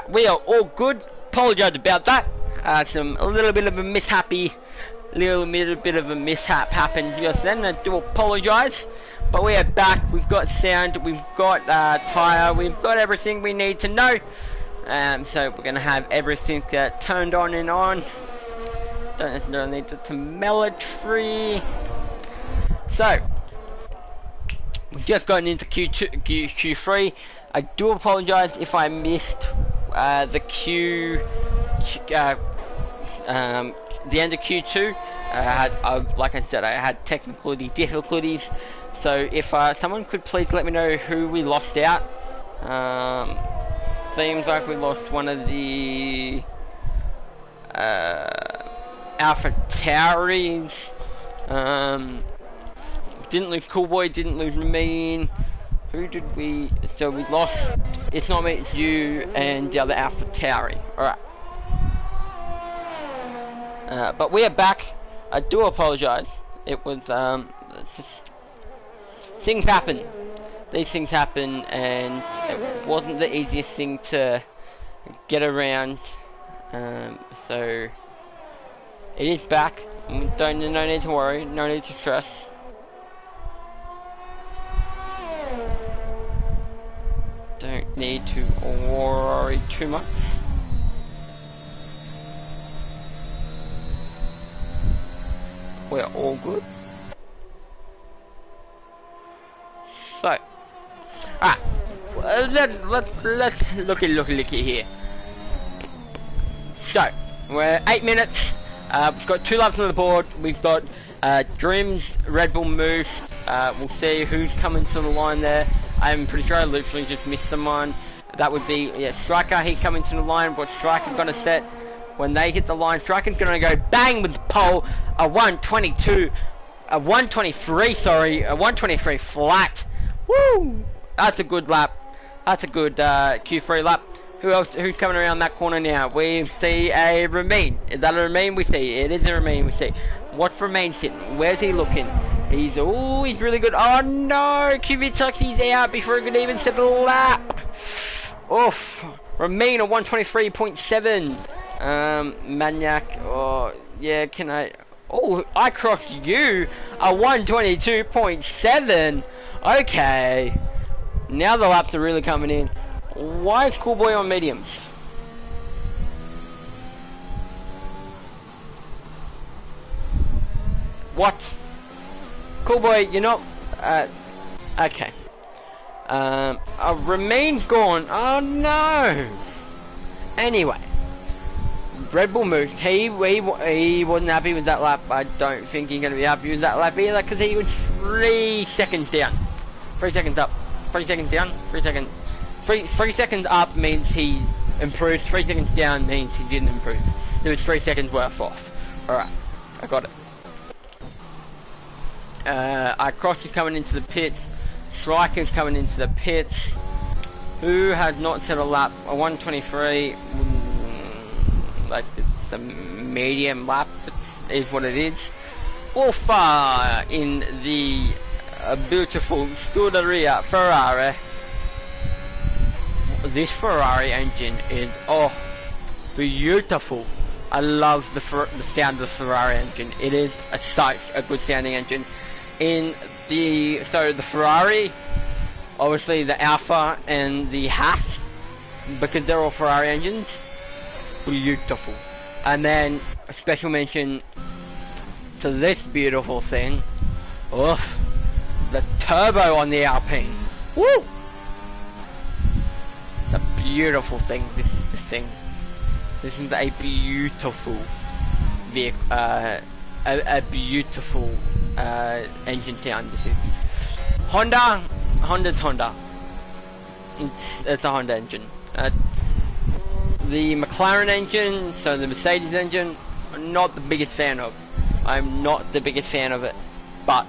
We are all good. Apologise about that. A little bit of a mishap happened just then. I do apologise. But we are back. We've got sound. We've got tyre. We've got everything we need to know. So we're going to have everything turned on and on. Don't necessarily need the telemetry. So we've just gotten into Q3. I do apologise if I missed the the end of Q2. Like I said, I had technical difficulties. So if someone could please let me know who we lost out. Seems like we lost one of the Alpha Tauris. Didn't lose Coolboy, didn't lose Ramin. Who did we? So we lost. It's not me, it's you and the other Alpha Tauri. Alright. But we are back. I do apologise. It was just, things happen. These things happen, and it wasn't the easiest thing to get around. So it is back. No need to worry. No need to stress. Don't need to worry too much. We're all good. So, let's looky here. So, we're 8 minutes. We've got 2 laps on the board. We've got Dreams, Red Bull Moose. We'll see who's coming to the line there. I'm pretty sure I literally just missed someone. That would be Striker. He's coming to the line. What Striker's gonna set when they hit the line? Striker's gonna go bang with the pole. A 122, a 123. Sorry, a 123 flat. Woo! That's a good lap. That's a good Q3 lap. Who else? Who's coming around that corner now? We see a Ramin. Is that a Ramin we see? It is a Ramin we see. What's Ramin sitting? Where's he looking? He's really good. Oh no! Kubitaxi's out before he could even set a lap. Oof. Ramin a 123.7. Maniac. Oh yeah. Can I? Oh, I crossed you. A 122.7. Okay. Now the laps are really coming in. Why is Coolboy on mediums? What? Coolboy, you're not... okay. Ramin's gone. Oh no! Anyway. Red Bull Moose, he wasn't happy with that lap. I don't think he's going to be happy with that lap either, because he was 3 seconds down. 3 seconds up. 3 seconds down. 3 seconds. 3 seconds up means he improved. 3 seconds down means he didn't improve. There was 3 seconds worth off. Alright, I got it. Cross is coming into the pits. Striker's coming into the pits. Who has not set a lap? A 123. Like it's a medium lap is what it is. Alpha in the beautiful Scuderia Ferrari. This Ferrari engine is beautiful. I love the sound of the Ferrari engine. It is such a good sounding engine. The Ferrari, obviously the Alpha and the Haas, because they're all Ferrari engines. Beautiful. And then a special mention to this beautiful thing. Oof. The turbo on the Alpine. Woo! It's a beautiful thing, this thing. This is a beautiful vehicle, a beautiful engine sound. This is Honda's Honda. It's a Honda engine. The McLaren engine, so the Mercedes engine, I'm not the biggest fan of. I'm not the biggest fan of it, but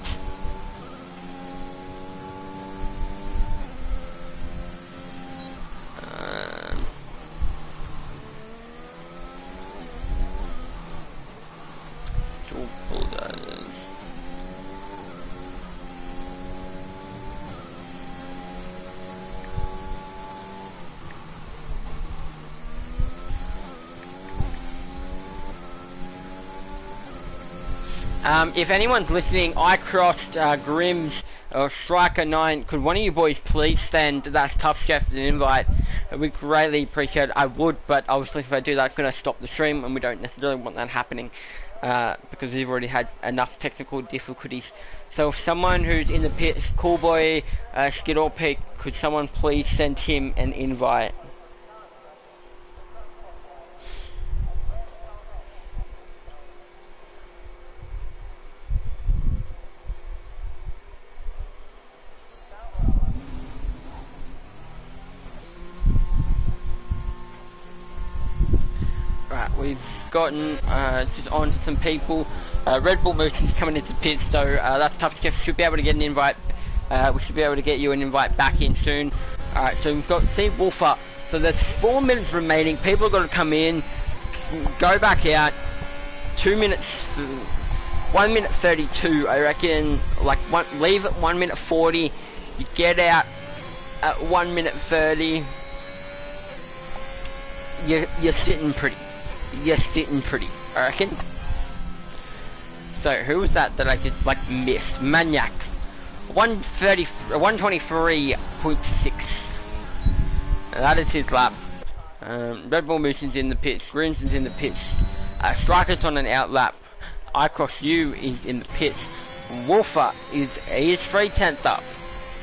If anyone's listening, I crossed Grimm's or Striker 9. Could one of you boys please send that Tough Chef an invite? We greatly appreciate it. I would, but obviously if I do that, it's going to stop the stream, and we don't necessarily want that happening because we've already had enough technical difficulties. So if someone who's in the pits, Coolboy, Skidor Peak, could someone please send him an invite? Right, we've gotten just on to some people. Red Bull Motion's coming into the pit, so that's Tough Chef should be able to get an invite. We should be able to get you an invite back in soon. Alright, so we've got Steve Wolfer. So there's 4 minutes remaining. People have got to come in, go back out. 2 minutes, 1 minute 32, I reckon. Like, leave at 1 minute 40. You get out at 1 minute 30. You're sitting pretty. You're sitting pretty, I reckon. So who was that I just like missed? Maniac, 123.6. That is his lap. Red Bull Motion's in the pits. Grimson's in the pits. Striker's on an out lap. I Cross You is in the pits. Wolfer is 3/10 up.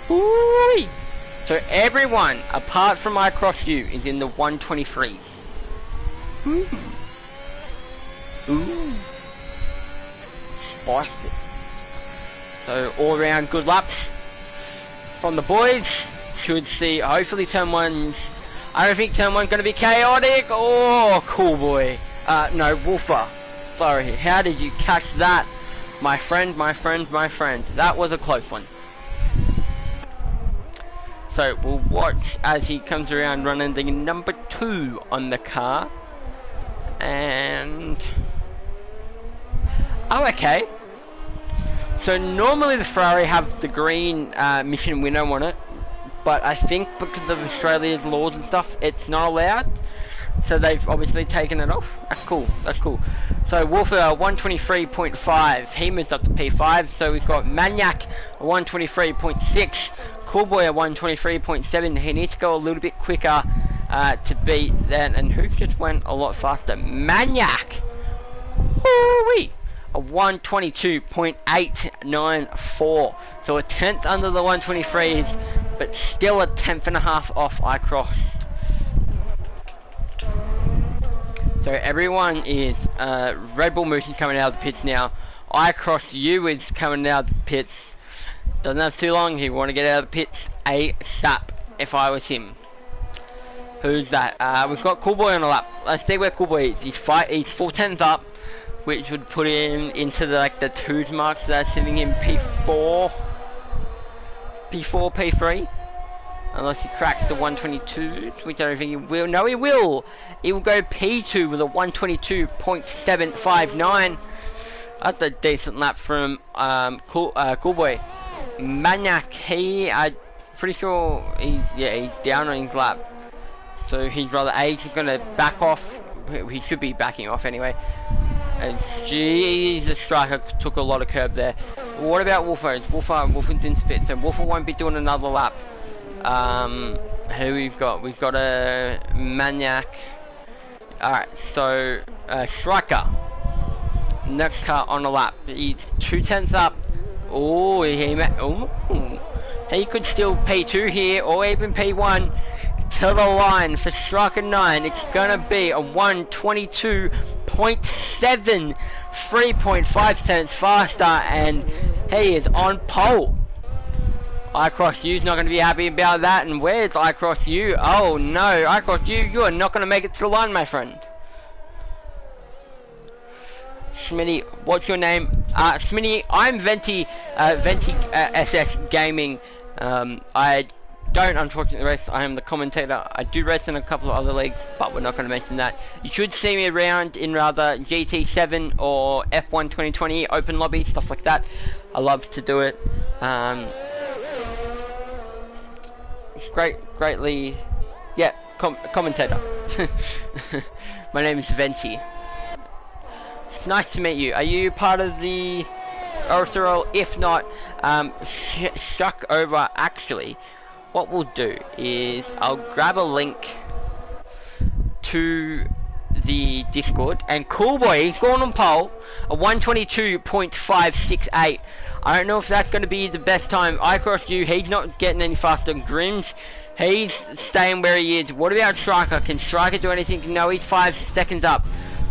Woo-wee! So everyone apart from I Cross You is in the 123. Ooh. Ooh. Spicy. So all around good laps from the boys. Should see hopefully turn one's, I don't think turn one's gonna be chaotic. Oh, cool boy. No, Wolfer. Sorry, how did you catch that? My friend, my friend, my friend. That was a close one. So we'll watch as he comes around running the number 2 on the car. And oh, okay. So normally the Ferrari have the green mission winner on it, but I think because of Australia's laws and stuff, it's not allowed. So they've obviously taken it off. That's cool. That's cool. So Wolfer 123.5. He moves up to P5. So we've got Maniac 123.6. Coolboy 123.7. He needs to go a little bit quicker to beat that. And who just went a lot faster? Maniac. Woo-wee. A 122.894. So a 10th under the 123s, but still a 10th and a half off I Crossed. So everyone is Red Bull Moose is coming out of the pits now. I Crossed You is coming out of the pits. Doesn't have too long. He want to get out of the pits ASAP. If I was him. Who's that? We've got Coolboy on the lap. Let's see where Coolboy is. He's 4/10 up, which would put him into the, like the 2s marks. So that's sitting in P4, P3. Unless he cracks the 122, which I don't think he will. No, he will. He will go P2 with a 122.759. That's a decent lap from Coolboy. Maniac, I'm pretty sure he's down on his lap. So he's rather he's gonna back off. He should be backing off anyway. And Jesus, Striker took a lot of curb there. What about Wolfer? Wolfer didn't spit, so Wolfer won't be doing another lap. Who we've got? We've got a Maniac. Alright, so Striker. Next car on the lap. He's 2/10 up. Oh, he could still P2 here, or even P1 to the line for Striker 9. It's gonna be a 122.7, 3.5 cents faster, and he is on pole. I Cross You's not going to be happy about that, and where's I Cross You? Oh no, I Cross You, you are not going to make it to the line, my friend. Smitty, what's your name? Smitty, I'm Venti, SS Gaming. I don't unfortunately race, I am the commentator. I do race in a couple of other leagues, but we're not going to mention that. You should see me around in rather GT7 or F1 2020, open lobby, stuff like that. I love to do it. Greatly, yeah, commentator. My name is Venti. It's nice to meet you. Are you part of the OSRL? If not, shuck over. Actually, what we'll do is I'll grab a link to the Discord, and Cool Boy, he's gone on pole, a 122.568. I don't know if that's going to be the best time. I crossed you, he's not getting any faster. Grims, he's staying where he is. What about Striker? Can Striker do anything? No, he's 5 seconds up.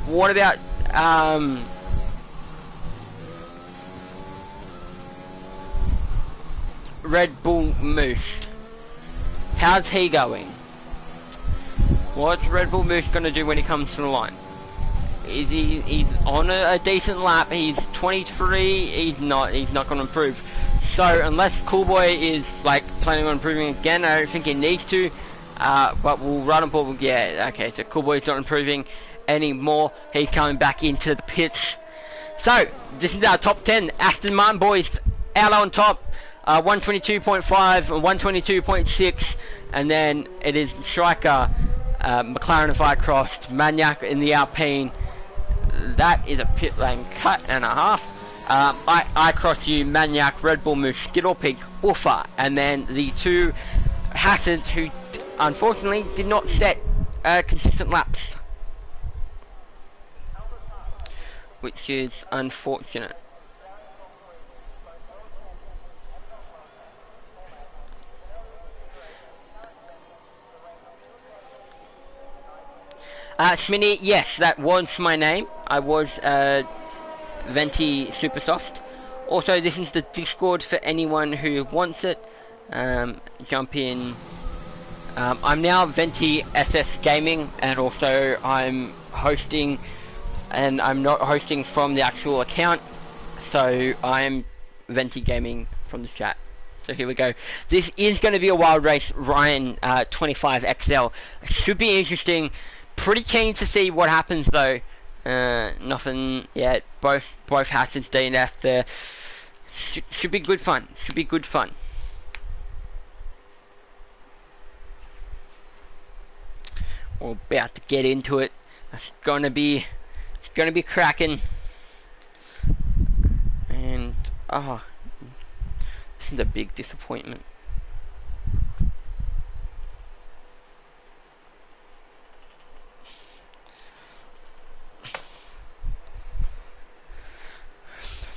What about Red Bull Moose? How's he going? What's Red Bull Moose going to do when he comes to the line? He's on a decent lap. He's 23. He's not going to improve. So unless Cool Boy is like planning on improving again, I don't think he needs to. But we'll run on board. Yeah, okay. So Cool Boy's not improving anymore. He's coming back into the pits. So this is our top 10. Aston Martin boys out on top. 122.5 and 122.6, and then it is Striker, McLaren if I crossed, Maniac in the Alpine. That is a pit lane cut and a half. I crossed you, Maniac, Red Bull Moose, Skittle Pig, Uffa, and then the two Hatters who unfortunately did not set consistent laps, which is unfortunate. Smitty, yes, that was my name. I was Venti Supersoft. Also, this is the Discord for anyone who wants it. Jump in. I'm now Venti SS Gaming, and also I'm hosting, and I'm not hosting from the actual account, so I'm Venti Gaming from the chat. So here we go. This is going to be a wild race. Ryan 25XL should be interesting. Pretty keen to see what happens though. Nothing yet. Both Hatters DNF there. Should be good fun. Should be good fun. We're about to get into it. It's gonna be cracking. And this is a big disappointment.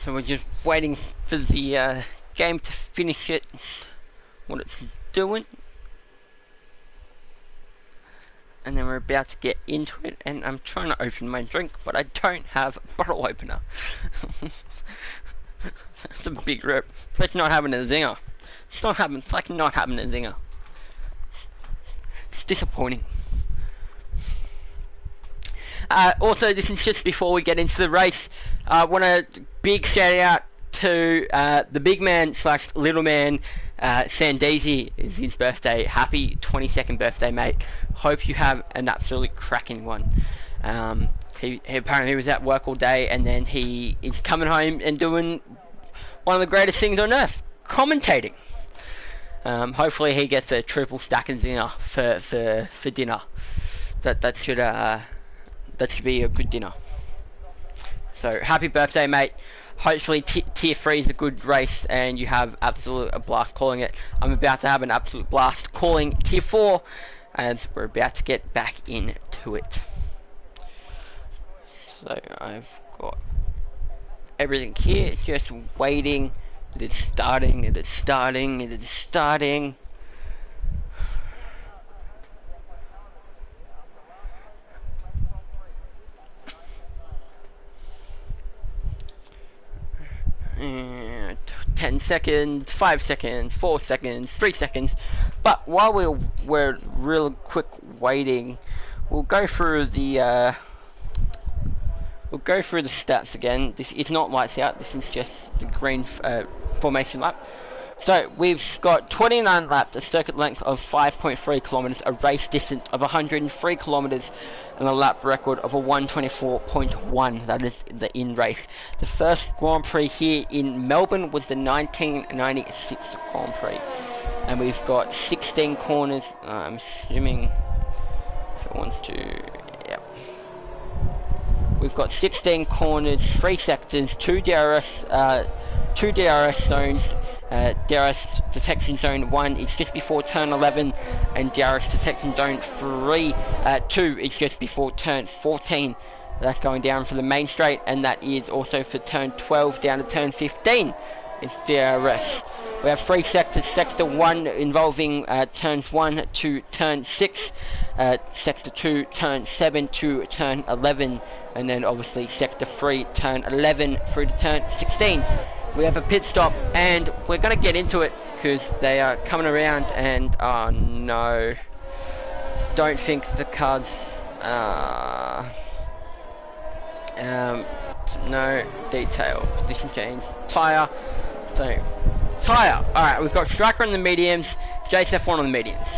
So we're just waiting for the game to finish it, what it's doing. And then we're about to get into it, and I'm trying to open my drink, but I don't have a bottle opener. That's a big rip. It's like not having a zinger. It's like not having a zinger. It's disappointing. Also, this is just before we get into the race. I want a big shout out to the big man / little man, Sandeezy. Is his birthday. Happy 22nd birthday, mate. Hope you have an absolutely cracking one. He apparently was at work all day, and then he is coming home and doing one of the greatest things on earth, commentating. Hopefully he gets a triple stack of dinner for dinner. That should be a good dinner. So happy birthday, mate. Hopefully tier 3 is a good race and you have a blast calling it. I'm about to have an absolute blast calling tier 4, and we're about to get back into it. So I've got everything here, just waiting. It is starting, it is starting, it is starting. And 10 seconds, 5 seconds, 4 seconds, 3 seconds. But while we're real quick waiting, we'll go through the stats again. This is not lights out. This is just the green formation lap. So we've got 29 laps, a circuit length of 5.3 kilometers, a race distance of 103 kilometers, and a lap record of a 124.1. That is the in-race. The first Grand Prix here in Melbourne was the 1996 Grand Prix. And we've got 16 corners. I'm assuming if it wants to... Yep. we've got 16 corners, 3 sectors, 2 DRS zones. DRS detection zone 1 is just before turn 11, and DRS detection zone 2 is just before turn 14. That's going down for the main straight, and that is also for turn 12 down to turn 15. It's DRS. We have 3 sectors. Sector 1 involving turns 1 to turn 6, Sector 2 turn 7 to turn 11, and then obviously Sector 3 turn 11 through to turn 16. We have a pit stop, and we're going to get into it because they are coming around, and oh no, don't think the cars no detail, position change, tyre, so tyre. Alright, we've got Striker on the mediums, JSF1 on the mediums.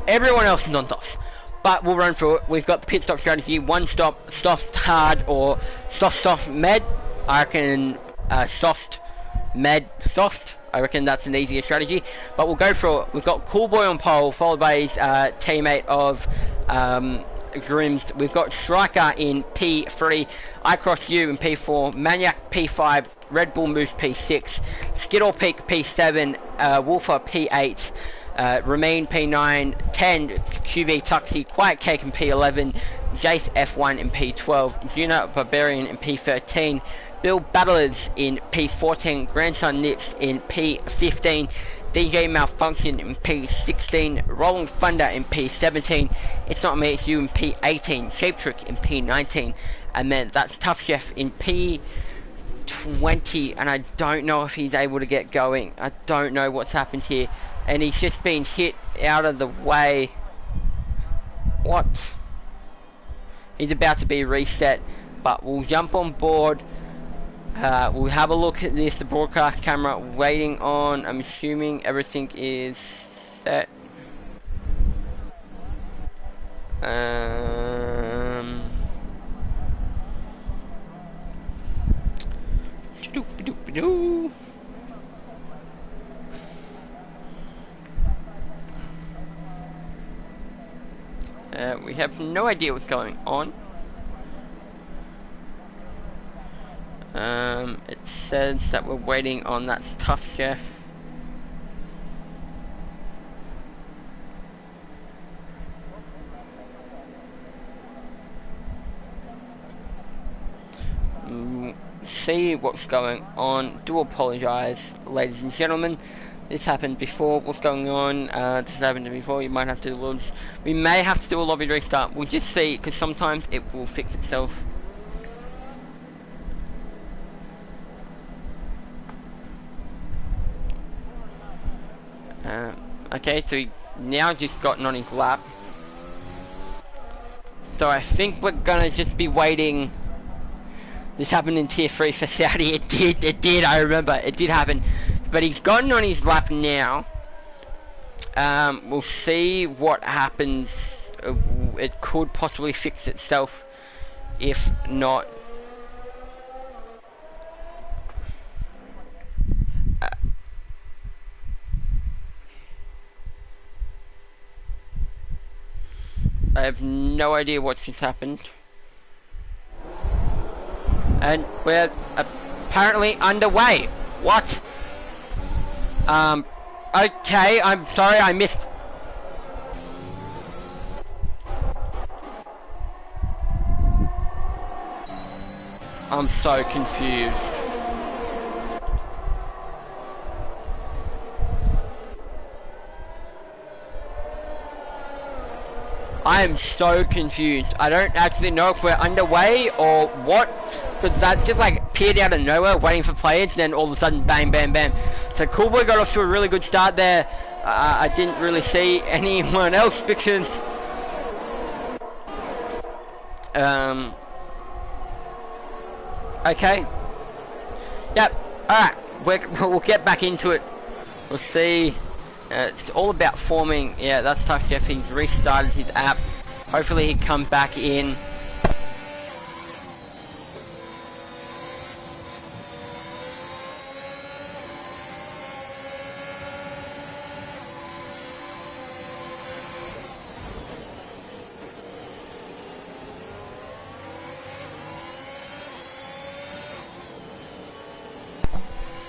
Everyone else is on softs, but we'll run through it. We've got the pit stop strategy: 1 stop, soft hard, or soft med. I reckon soft med soft. I reckon that's an easier strategy, but we'll go through it. We've got Cool Boy on pole, followed by his teammate of Grims. We've got Striker in P3, I Cross U in P4, Maniac P5, Red Bull Moose P6, Skittle Peak P7, Wolfer P8, Remain P9, 10 QB Tuxie, Quiet Cake in P11, Jace F1 in P12, Juno Barbarian in P13, Bill Battlers in P14, Grandson Nips in P15, DJ Malfunction in P16, Rolling Thunder in P17, It's Not Me It's You in P18, Shape Trick in P19, and then that's Tough Chef in P20, and I don't know if he's able to get going. I don't know what's happened here, and he's just been hit out of the way. What? He's about to be reset, but we'll jump on board. We'll have a look at this, the broadcast camera, waiting on, I'm assuming everything is set. We have no idea what's going on. It says that we're waiting on that Tough Chef. See what's going on. Do apologise, ladies and gentlemen. This happened before. What's going on? This happened before. You might have to do we may have to do a lobby restart. We'll just see, because sometimes it will fix itself. Okay, so he now just gotten on his lap. So I think we're gonna just be waiting. This happened in tier 3 for Saudi. It did, I remember. It did happen. But he's gotten on his lap now. We'll see what happens. It could possibly fix itself. If not, I have no idea what just happened. And we're apparently underway. What? Okay, I'm sorry, I missed. I'm so confused. I am so confused. I don't actually know if we're underway or what, because that just like appeared out of nowhere, waiting for players, and then all of a sudden, bang, bang, bang. So Coolboy got off to a really good start there. I didn't really see anyone else because, okay. Yep. All right. We'll get back into it. We'll see. It's all about forming. Yeah, that's Tough Jeff. He's restarted his app. Hopefully he comes back in.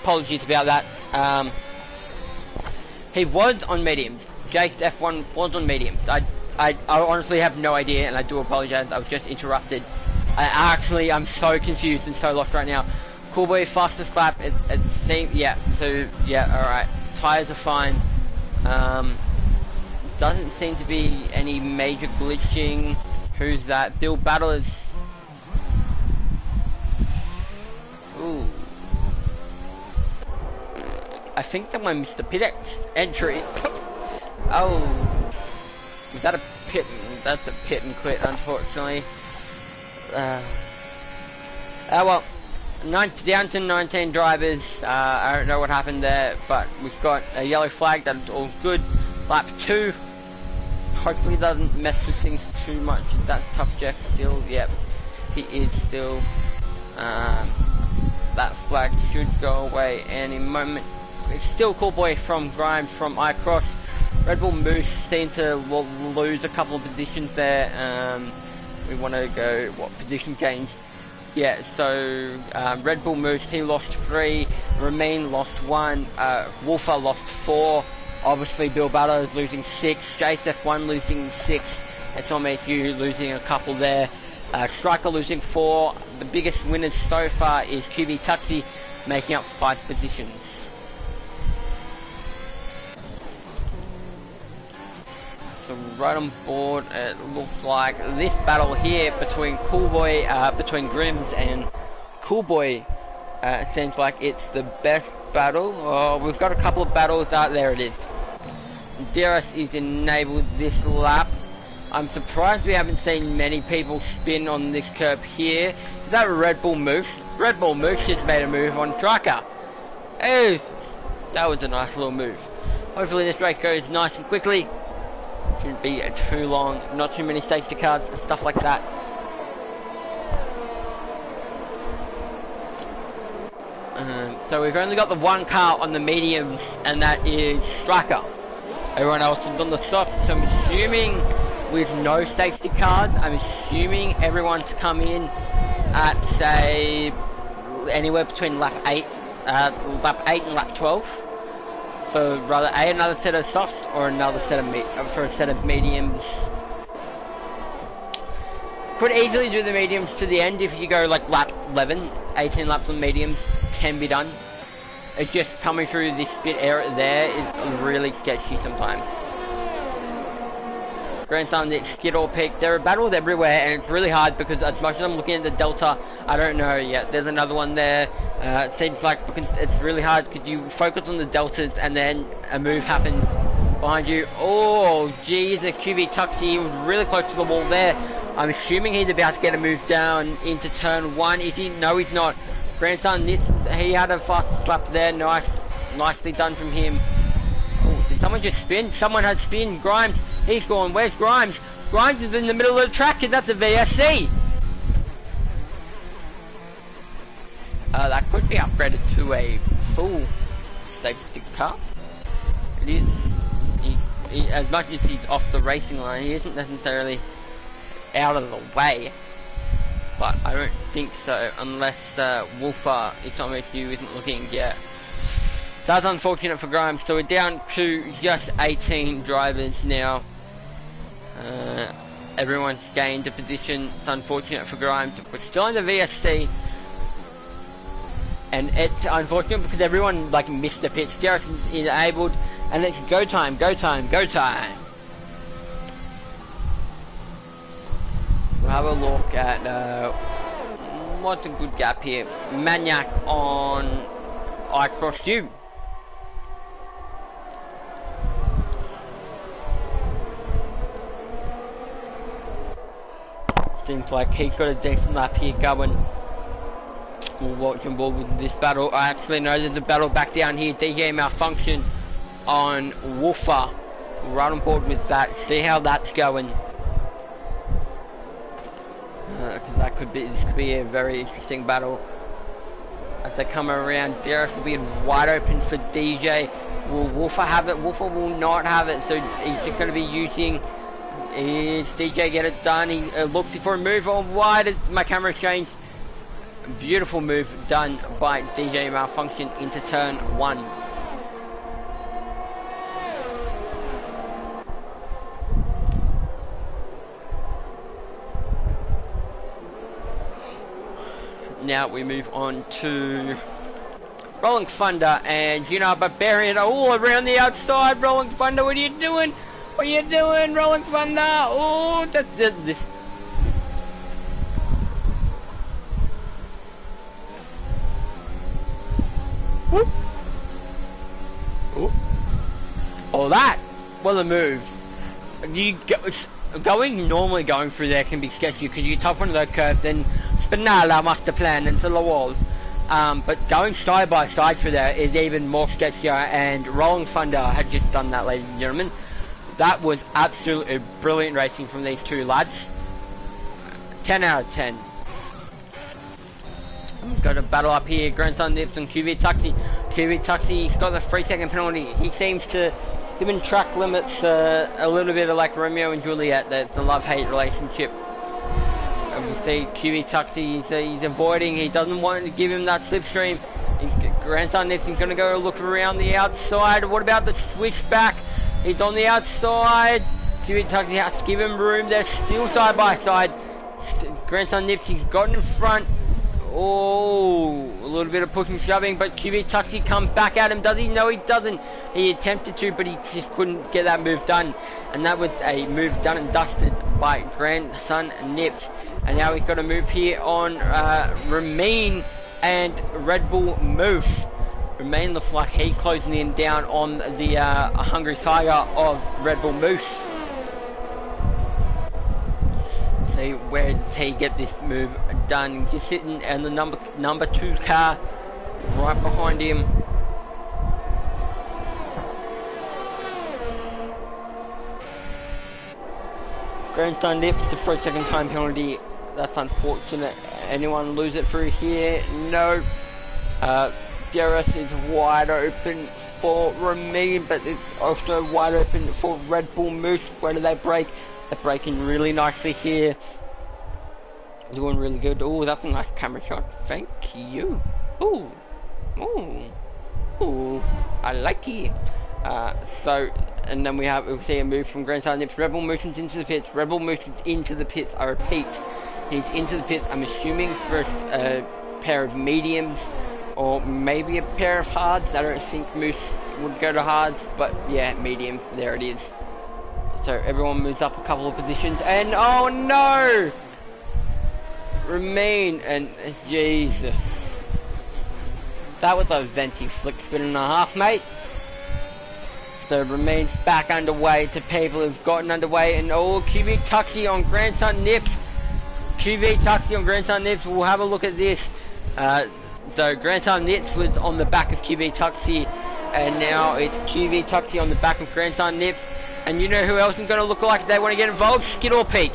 apologies about that. He was on mediums. Jake's F1 was on mediums. I honestly have no idea, and I do apologize. I was just interrupted. I'm so confused and so lost right now. Cool boy, fastest lap. It seems, yeah. So yeah, all right. Tires are fine. Doesn't seem to be any major glitching. Who's that? Bill Battle is. Ooh. I think someone missed the pit entry. Oh. Was that a pit? That's a pit and quit, unfortunately. Oh well. Down to 19 drivers. I don't know what happened there, but we've got a yellow flag. That's all good. Lap 2. Hopefully doesn't mess with things too much. Is that Tough Jeff still? Yep. He is still. That flag should go away any moment. It's still Cool Boy from Grimes from iCross. Red Bull Moose seemed to lose a couple of positions there. We want to go, what position change? Yeah, so Red Bull Moose, he lost 3, Remain lost 1, Wolfer lost 4, obviously Bill Battle is losing 6, Jace F1 losing 6, SMAQ losing a couple there, Striker losing 4, the biggest winners so far is QB Taxi making up 5 positions. So right on board, it looks like this battle here between between Grims and Cool Boy, seems like it's the best battle. Oh, we've got a couple of battles out there. It is. DRS is enabled this lap. I'm surprised we haven't seen many people spin on this curb here. Is that a Red Bull Moose? Red Bull Moose just made a move on Striker. Oh, that was a nice little move. Hopefully this race goes nice and quickly. Shouldn't be too long, not too many safety cars, stuff like that. So we've only got the one car on the medium, and that is Striker. Everyone else is on the soft, so I'm assuming with no safety cars, I'm assuming everyone's come in at, say, anywhere between lap 8 and lap 12. So rather another set of softs or another set of for a set of mediums. Could easily do the mediums to the end if you go like lap 11, 18 laps on mediums can be done. It's just coming through this bit area there is really sketchy sometimes. Grandson, the Skittle Peak, there are battles everywhere and it's really hard because as much as I'm looking at the Delta, I don't know yet. There's another one there. It seems like because it's really hard because you focus on the Deltas and then a move happens behind you. Oh, geez, the QB Tuxie, he was really close to the wall there. I'm assuming he's about to get a move down into turn 1. Is he? No, he's not. Grandson, he had a fast lap there. Nicely done from him. Oh, did someone just spin? Someone had spin. Grimes. He's gone. Where's Grimes? Grimes is in the middle of the track and that's a VSC. That could be upgraded to a full safety car. It is. As much as he's off the racing line, he isn't necessarily out of the way. But I don't think so, unless Wolfer, SMAQ isn't looking yet. That's unfortunate for Grimes. So we're down to just 18 drivers now. Everyone's gained a position. It's unfortunate for Grimes. We're still in the VSC. And it's unfortunate because everyone like missed the pit. DRS is enabled. And it's go time, go time, go time. We'll have a look at what's a good gap here. Maniac on iCross Tube. Seems like he's got a decent lap here going. We'll watch him ball with this battle. I actually know there's a battle back down here. DJ Malfunction on Wolfer. We'll run on board with that. See how that's going. Because this could be a very interesting battle. As they come around, Derek will be wide open for DJ. Will Wolfer have it? Wolfer will not have it. So he's just going to be using. Is DJ get it done? He looks for a move on wide. My camera changed. beautiful move done by DJ Malfunction into turn 1. Now we move on to Rolling Thunder, and you know, Barbarian all around the outside. Rolling Thunder, what are you doing? What are you doing, Rolling Thunder? Oh, this. Whoop. Oh, that was a move. Normally going through there can be sketchy because you top one of those curves and Spinala must have planned into the wall. But going side by side through there is even more sketchier, and Rolling Thunder had just done that, ladies and gentlemen. That was absolutely brilliant racing from these two lads. 10 out of 10. Got a battle up here, Grandson Nips and QV Taxi. QV Taxi's got the 3-second penalty. He seems to, him and track limits a little bit of like Romeo and Juliet, the love-hate relationship. You see QV Taxi, he's avoiding, he doesn't want to give him that slipstream. Grandson Nips is going to go look around the outside. What about the switchback? He's on the outside. QV Taxi has to give him room. They're still side by side. Grandson Nips, he's gotten in front. Oh, a little bit of pushing, shoving, but QV Taxi comes back at him. Does he? No, he doesn't. He attempted to, but he just couldn't get that move done. And that was a move done and dusted by Grandson Nips. And now we've got a move here on Remain and Red Bull Moose. Remain looks like he's closing in down on the Hungry Tiger of Red Bull Moose. See, where did he get this move done? Just sitting in the number 2 car right behind him. Grandson Nips, the 3-second time penalty. That's unfortunate. Anyone lose it through here? No. DRS is wide open for Remain, but it's also wide open for Red Bull Moose. Where do they break? They're breaking really nicely here. Doing really good. Oh, that's a nice camera shot. Thank you. Ooh. Ooh. Ooh. I like it. And then we see a move from Grandson Nips. Rebel Motions into the pits. Rebel Motions into the pits. I repeat, he's into the pits. I'm assuming for a pair of mediums or maybe a pair of hards. I don't think Moose would go to hards, but yeah, medium. There it is. So everyone moves up a couple of positions, and oh no! Remain, and Jesus. That was a venti flick spin and a half, mate. So Remain's back underway to people who've gotten underway, and oh, QV Taxi on Grandson Nips. QV Taxi on Grandson Nips, we'll have a look at this. So Grandson Nips was on the back of QV Taxi, and now it's QV Taxi on the back of Grandson Nips. And you know who else is going to look like if they want to get involved? Skittle Peak.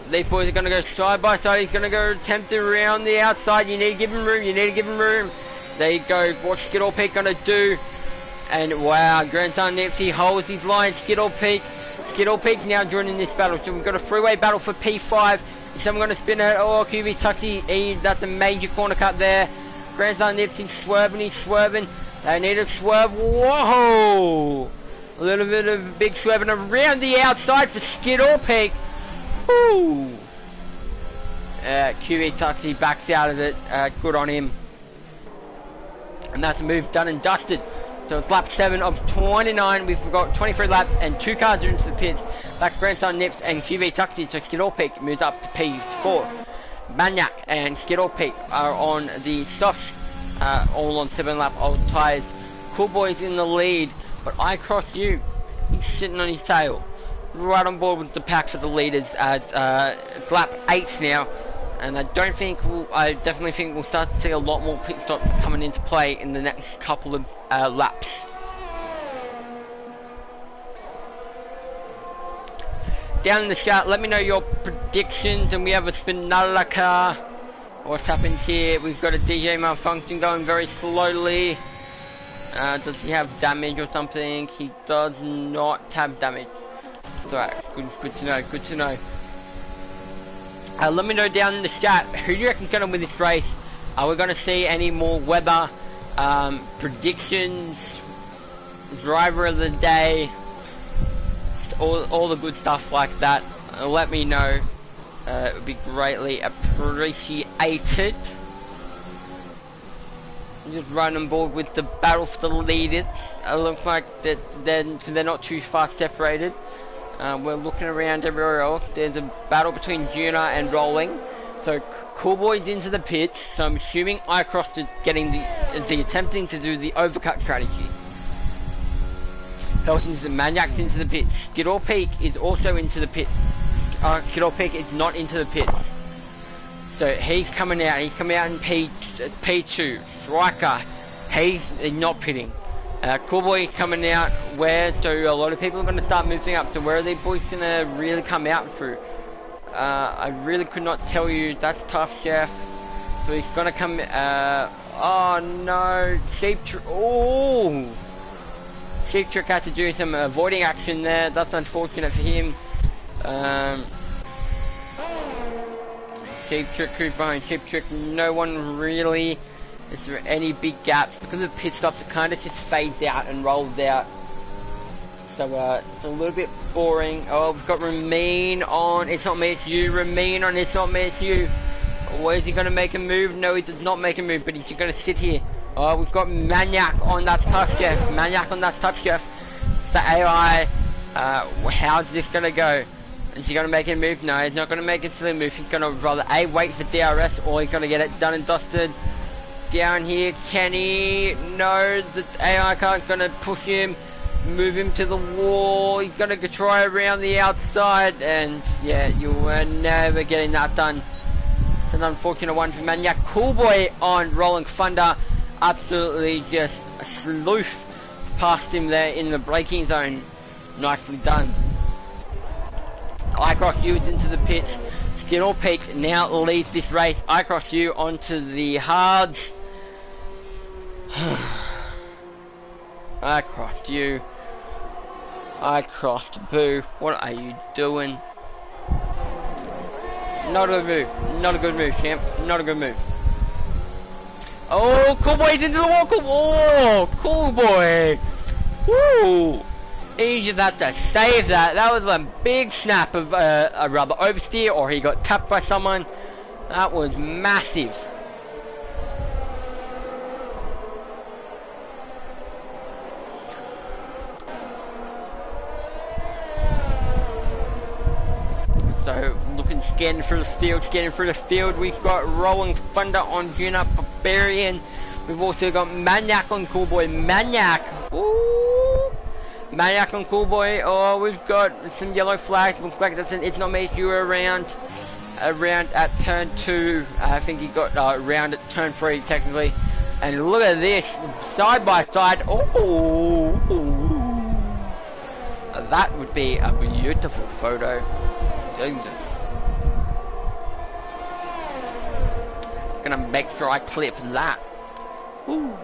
These boys are going to go side by side. He's going to go attempt around the outside. You need to give him room. You need to give him room. There you go. What's Skittle Peak going to do? And wow, Grandson Nips, he holds his line. Skittle Peak. Skittle Peak now joining this battle. So we've got a three-way battle for P5. Is someone going to spin it? Oh, QV Taxi. That's a major corner cut there. Grandson Nips, he's swerving. He's swerving. They need to swerve. Whoa! A little bit of big swerving around the outside for Skittle Peak. Woo! QV Taxi backs out of it. Good on him. And that's a move done and dusted. So it's lap 7 of 29. We've got 23 laps and 2 cars are into the pits. That's Grandson Nips and QV Taxi. So Skittle Peak moves up to P4. Maniac and Skittle Peak are on the softs. All on 7 lap old tyres. Cool Boy's in the lead. But I cross you. He's sitting on his tail. Right on board with the packs of the leaders at lap 8 now. And I definitely think we'll start to see a lot more pit stops coming into play in the next couple of laps. Down in the chat, let me know your predictions. And we have a Spinala car. What's happened here? We've got a DJ malfunction going very slowly. Does he have damage or something? He does not have damage. It's alright, good to know, good to know. Let me know down in the chat, who do you reckon's going to win this race? Are we going to see any more weather predictions, driver of the day, all the good stuff like that? Let me know. It would be greatly appreciated. Just run on board with the battle for the leaders. It looks like that they're not too far separated. We're looking around everywhere else. There's a battle between Juna and Rolling. So Coolboy's into the pit. So I'm assuming iCross is getting the attempting to do the overcut strategy. Helsing's the Maniac's into the pit. Skidor Peak is also into the pit. Skidor Peak is not into the pit. So he's coming out. He's coming out in P2. Striker, he's not pitting. Coolboy coming out where, so a lot of people are going to start moving up. So where are these boys going to really come out through? I really could not tell you. That's tough, Jeff. So he's going to come, oh no, Sheep Trick had to do some avoiding action there. That's unfortunate for him. Sheep Trick, who's behind Sheep Trick? No one really. Is there any big gaps? Because of the pit stops, it kind of just fades out and rolls out. So it's a little bit boring. Oh, we've got Ramin on. It's not me, it's you. Ramin on. It's not me, it's you. Where is he going to make a move? No, he does not make a move, but he's just going to sit here. Oh, we've got Maniac on. That's tough, Jeff. Maniac on. That's tough, Jeff. The AI. How's this going to go? Is he going to make a move? No, he's not going to make a silly move. He's going to rather A, wait for DRS, or he's going to get it done and dusted. Down here, can he? No, the AI car's going to push him, move him to the wall. He's going to try around the outside, and yeah, you were never getting that done. It's an unfortunate one for Maniac. Coolboy on Rolling Thunder, absolutely just sleuth past him there in the braking zone. Nicely done. iCross U is into the pit. Skidor Peak now leads this race. iCross U onto the hards. I crossed you. I crossed Boo. What are you doing? Not a good move. Not a good move, champ. Not a good move. Oh, Coolboy's into the wall. Oh, Coolboy. Woo. He just had to save that. That was a big snap of a rubber oversteer, or he got tapped by someone. That was massive. So, scanning through the field, we've got Rolling Thunder on Juna, Barbarian. We've also got Maniac on Coolboy. Maniac! Ooh! Maniac on Coolboy. Oh, we've got some yellow flags. Looks like that's an It's Not Me, It's You around at turn 2. I think he got around at turn 3, technically. And look at this, side by side. Oh! That would be a beautiful photo. Jesus. Gonna make sure I clip that. Woo.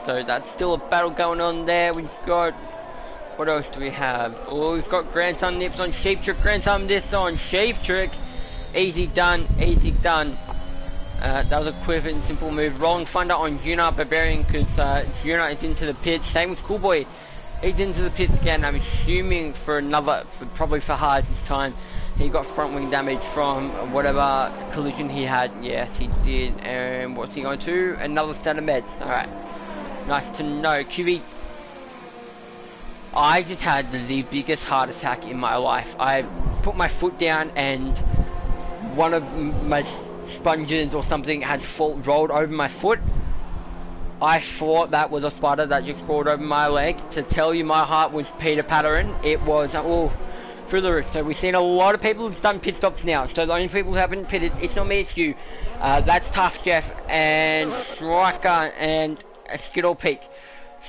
So that's still a battle going on there. We've got, what else do we have? Oh, we've got Grandson Nips on Sheep Trick, Grandson Nips on Sheep Trick. Easy done, easy done. That was a quick and simple move. Rolling Thunder on Juna, Barbarian, because Juna is into the pit. Same with Coolboy. He's into the pits again. I'm assuming probably for hard this time. He got front wing damage from whatever collision he had. Yes, he did. And what's he going to? Another set of meds. Alright. Nice to know. QV. I just had the biggest heart attack in my life. I put my foot down and one of my sponges or something had rolled over my foot. I thought that was a spider that just crawled over my leg. To tell you my heart was Peter Pattering. It was, through the roof. So we've seen a lot of people who've done pit stops now. So the only people who haven't pitted, It's Not Me, It's You. That's Tough Jeff and Striker and Skidor Peak.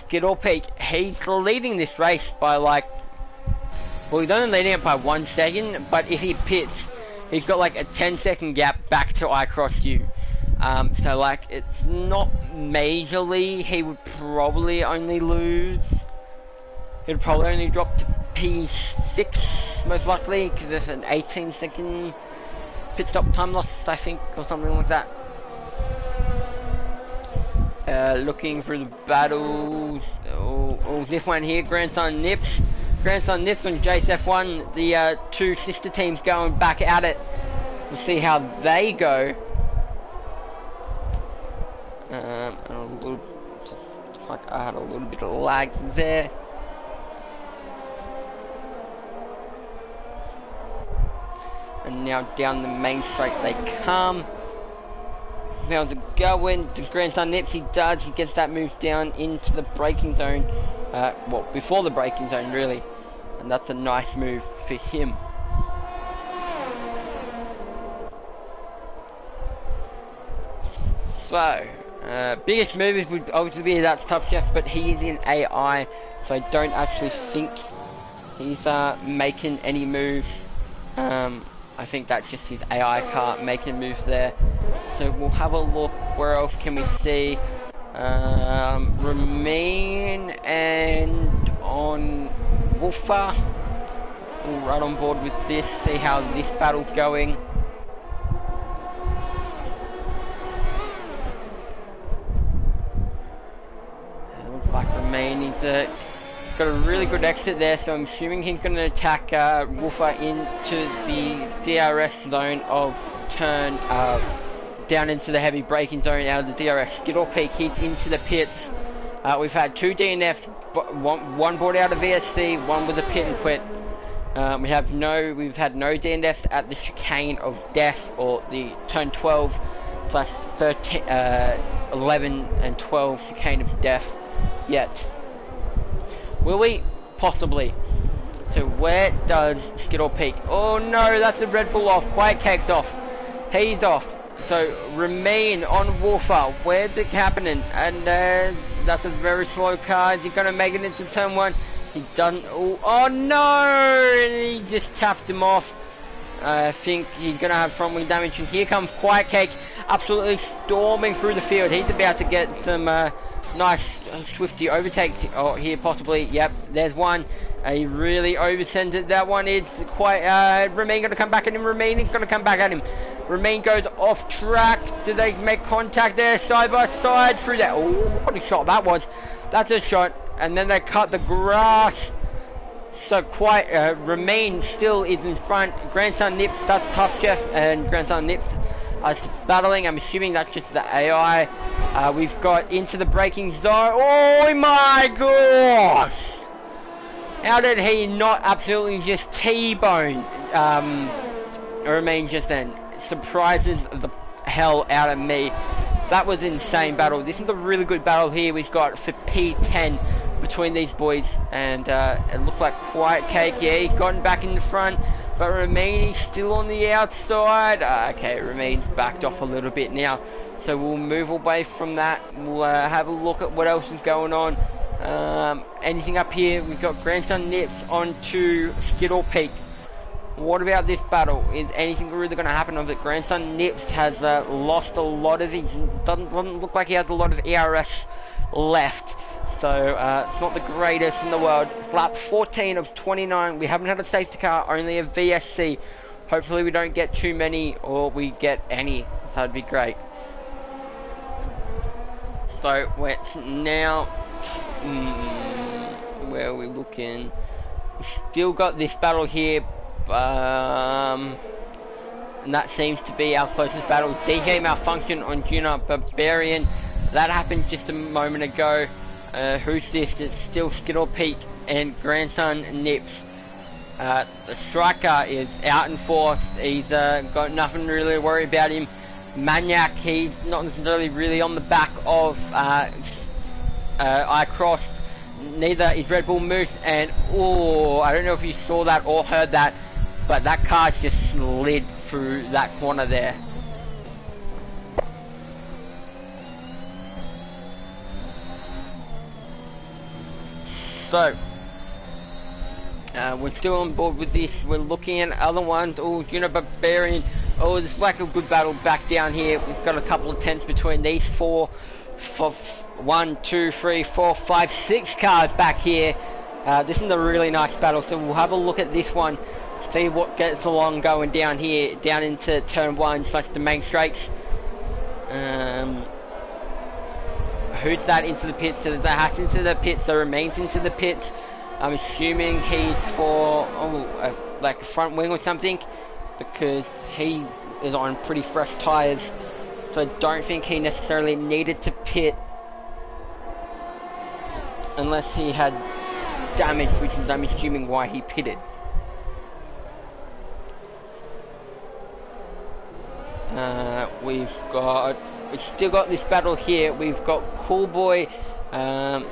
Skidor Peak, he's leading this race by well, he's only leading it by 1 second, but if he pits, he's got like a 10-second gap back to iCross U. So it's not majorly, he would probably only lose It'll probably only drop to P6 most likely because there's an 18-second pit stop time loss, I think, or something like that. Looking through the battles. Oh, this one here, Grandson Nips. Grandson Nips on Jace F1. The two sister teams going back at it. We'll see how they go. Like I had a little bit of lag there. And now down the main straight they come. How's it going? The Grandson Nips, he does. He gets that move down into the braking zone. Well, before the braking zone, really. And that's a nice move for him. So, biggest movers would obviously be that Tough Chef, but he is in AI, so I don't actually think he's making any moves. I think that's just his AI car making moves there. So we'll have a look. Where else can we see? Remain and on Wolfer. We'll right on board with this. See how this battle's going. Looks like Remain is got a really good exit there, so I'm assuming he's going to attack Wolfer into the DRS zone of turn down into the heavy braking zone out of the DRS. Skittle Peak, he's into the pits. We've had two DNFs, one brought out of VSC, one with a pit and quit. We've had no DNFs at the chicane of death, or the turn 12 slash 13, 11 and 12 chicane of death yet. Will we? Possibly. So where does Skittle Peak? Oh no, that's the Red Bull off. Quiet Cake's off. He's off. So Remain on Wolfer. Where's it happening? And that's a very slow car. Is he going to make it into turn 1? He doesn't. Oh no! And he just tapped him off. I think he's going to have front wing damage. And here comes Quiet Cake, absolutely storming through the field. He's about to get some nice swifty overtakes here possibly. Yep, there's one. He really oversends it. That one is quite Remain gonna come back at him. Remain is gonna come back at him. Remain goes off track. Do they make contact there side by side through that? Oh, what a shot that was. That's a shot. And then they cut the grass. So quite Remain still is in front. Grandson Nips, that's Tough Chef, and Grandson Nips battling. I'm assuming that's just the AI. We've got into the braking zone. Oh my gosh! How did he not absolutely just T-bone Remain just then? Surprises the hell out of me. That was an insane battle. This is a really good battle here we've got for P10 between these boys, and it looked like Quiet Cake. Yeah, he's gotten back in the front, but Remain is still on the outside. Okay, Remain's backed off a little bit now, so we'll move away from that. We'll have a look at what else is going on. Anything up here? We've got Grandson Nips onto Skittle Peak. What about this battle? Is anything really going to happen of it? Grandson Nips has lost a lot of his, doesn't look like he has a lot of ERS left. So it's not the greatest in the world. Lap 14 of 29. We haven't had a safety car, only a VSC. Hopefully we don't get too many, or we get any. That'd be great. So we're now, where are we looking? We still got this battle here. And that seems to be our closest battle. DJ Malfunction on Junior Barbarian. That happened just a moment ago. Who's this? It's still Skittle Peak and Grandson Nips. The striker is out in fourth. He's got nothing really to worry about him. Maniac, he's not necessarily really on the back of iCross. Neither is Red Bull Moose. And oh, I don't know if you saw that or heard that, but that car just slid through that corner there. So, we're still on board with this. We're looking at other ones. Oh, Junior Barbarian. Oh, there's like a good battle back down here. We've got a couple of tenths between these four. 1, 2, 3, 4, 5, 6 cars back here. This is a really nice battle, so we'll have a look at this one, see what gets along going down here, down into turn 1, / the main straights. Who's that into the pits? So the hat's into the pits, the remains into the pits. I'm assuming he's for like a front wing or something, because he is on pretty fresh tyres. So I don't think he necessarily needed to pit unless he had damage, which is I'm assuming why he pitted. We've still got this battle here. We've got Cool Boy. So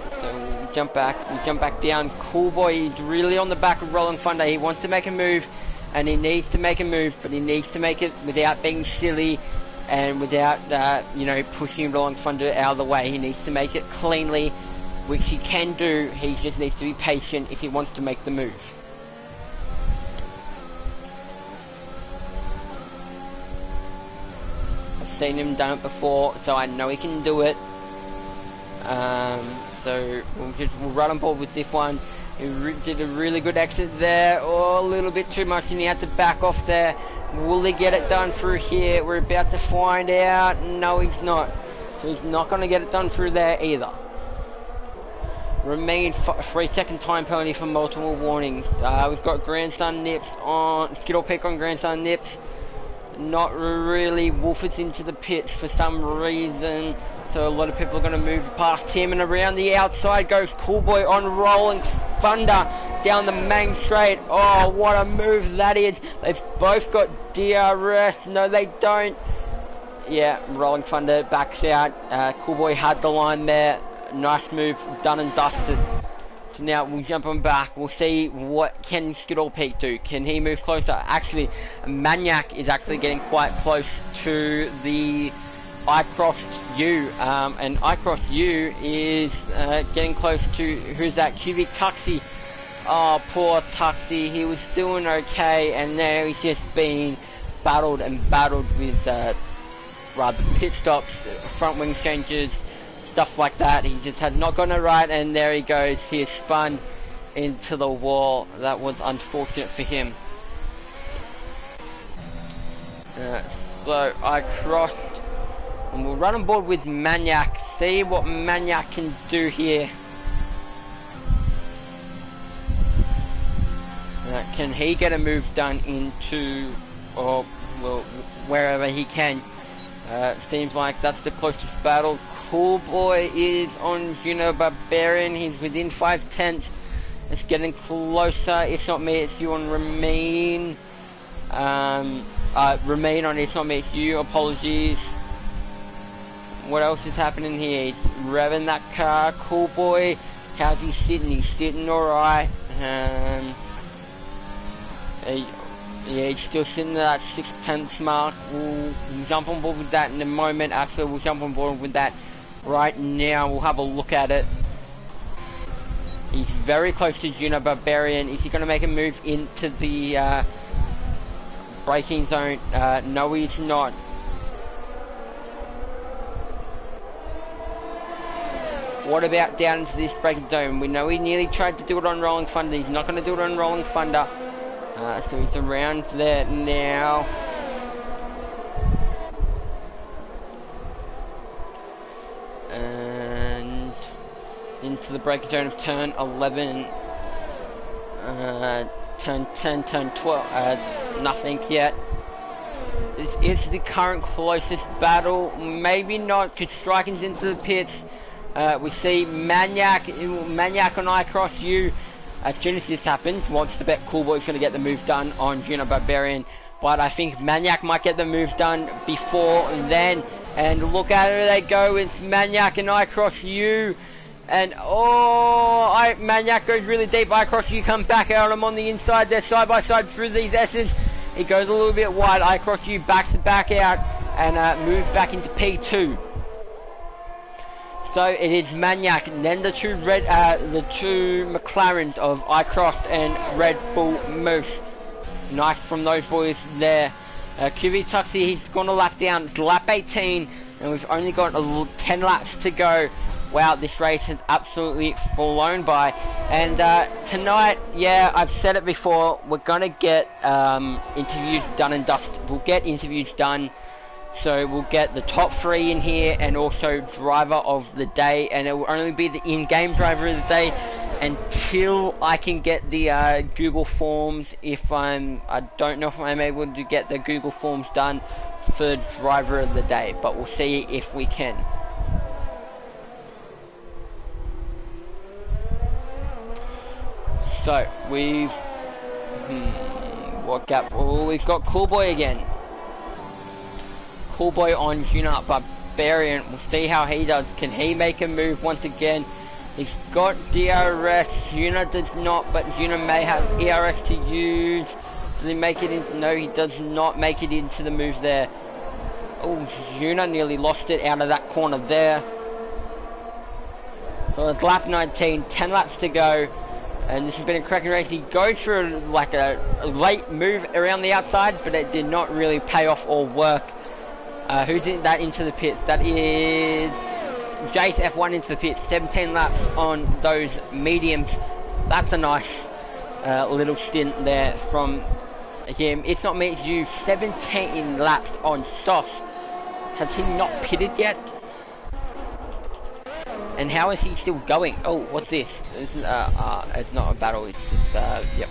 we jump back down. Cool Boy is really on the back of Rolling Thunder. He wants to make a move, and he needs to make a move, but he needs to make it without being silly and without you know, pushing Rolling Thunder out of the way. He needs to make it cleanly, which he can do. He just needs to be patient if he wants to make the move. I've seen him done it before, so I know he can do it. So we'll run on board with this one. He did a really good exit there. Oh, a little bit too much, and he had to back off there. Will he get it done through here? We're about to find out. No, he's not. So he's not going to get it done through there either. Remain 3-second time penalty for multiple warnings. We've got Grandson Nips on Skittle Peak on Grandson Nips. Not really. Wolfers into the pits for some reason. So a lot of people are going to move past him, and around the outside goes Cool Boy on Rolling Thunder down the main straight. Oh, what a move that is. They've both got DRS. No, they don't. Yeah, Rolling Thunder backs out. Cool Boy had the line there. Nice move, done and dusted. So now we'll jump on back. We'll see what can Skittle Peak do. Can he move closer? Actually, Maniac is actually getting quite close to the I crossed you, and I crossed you is getting close to, who's that? Cubic Tuxie. Oh, poor Tuxie. He was doing okay, and now he's just being battled and battled with rather pit stops, front wing changes, stuff like that. He just had not gotten it right, and there he goes. He is spun into the wall. That was unfortunate for him. So I crossed. And we'll run on board with Maniac, see what Maniac can do here. Can he get a move done into, or well, wherever he can. Seems like that's the closest battle. Cool Boy is on Juno Barbarian, he's within 5/10. It's getting closer. It's not me, it's you on Remain. Remain on It's Not Me, It's You, apologies. What else is happening here? He's revving that car. Cool Boy, how's he sitting? He's sitting alright. Yeah, he's still sitting at that 6/10 mark. We'll jump on board with that in a moment. Actually, we'll jump on board with that right now. We'll have a look at it. He's very close to Juno Barbarian. Is he going to make a move into the braking zone? No, he's not. What about down into this braking zone? We know he nearly tried to do it on Rolling Thunder. He's not going to do it on Rolling Thunder. So he's around there now. And into the braking zone of turn 11. Turn 10, turn 12. Nothing yet. This is the current closest battle. Maybe not, because Striking's into the pits. We see Maniac on I Cross You. As soon as this happens, wants to bet Cool Boy's going to get the move done on Juno Barbarian. But I think Maniac might get the move done before then. And look at where they go with Maniac and I Cross You. And Maniac goes really deep. I Cross You comes back out. I'm on the inside there, side by side through these S's. He goes a little bit wide. I Cross You backs back out and moves back into P2. So it is Maniac, and then the two McLarens of I Crossed and Red Bull Moose. Nice from those boys there. QV Tuxie, he's gone a lap down. It's lap 18, and we've only got 10 laps to go. wow, this race has absolutely flown by. And tonight, yeah, I've said it before, we're gonna get interviews done and dusted. We'll get interviews done. So we'll get the top 3 in here, and also driver of the day, and it will only be the in-game driver of the day until I can get the Google Forms. I don't know if I'm able to get the Google Forms done for driver of the day, but we'll see if we can. So we've what gap? Oh, we've got Cool Boy again. Cool Boy on Juna Barbarian. We'll see how he does. Can he make a move once again? He's got DRS. Juna does not, but Juna may have ERS to use. Does he make it in? No, he does not make it into the move there. Oh, Juna nearly lost it out of that corner there. So it's lap 19, 10 laps to go. And this has been a cracking race. He goes through like a late move around the outside, but it did not really pay off or work. Who did that into the pits? That is Jace F1 into the pits. 17 laps on those mediums. That's a nice little stint there from him. It's not me, it's you. 17 laps on softs. Has he not pitted yet? And how is he still going? Oh, what's this? This is, it's not a battle, it's just, yep.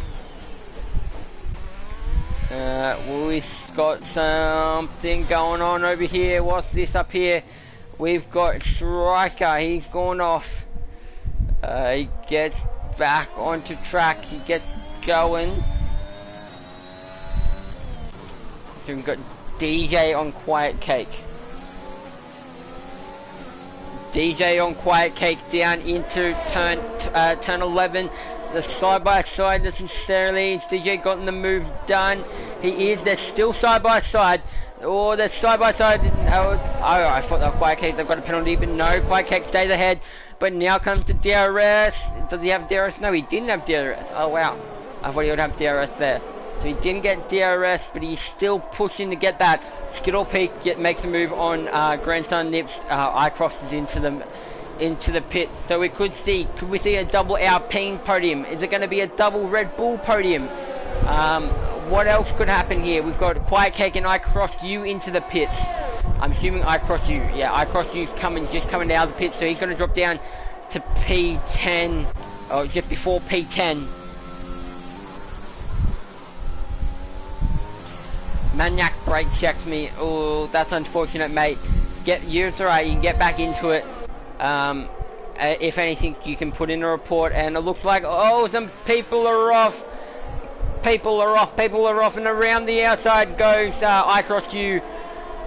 We've got something going on over here. What's this up here? We've got Striker. He's gone off. He gets back onto track. He gets going. So we've got DJ on Quiet Cake. DJ on Quiet Cake down into turn 11. The side by side necessarily. DJ gotten the move done. They're still side by side. Oh, they're side by side. Oh, I thought that Quiet Cake, they've got a penalty, but no, Quiet Cake stays ahead. But now comes the DRS. Does he have DRS? No, he didn't have DRS. Oh wow, I thought he would have DRS there. So he didn't get DRS, but he's still pushing to get that. Skittle Peak makes a move on Grandson Nips. I crossed it into the pit. So could we see a double Alpine podium? Is it going to be a double Red Bull podium? What else could happen here? We've got Quiet Cake and I crossed you into the pits. I'm assuming I crossed you. Yeah, I crossed you just coming out of the pit. So he's going to drop down to P10, or just before P10. Maniac brake checks me. Oh, that's unfortunate, mate. You're alright. You can get back into it. If anything, you can put in a report, and it looks like, oh, some people are off. People are off, and around the outside goes I crossed you.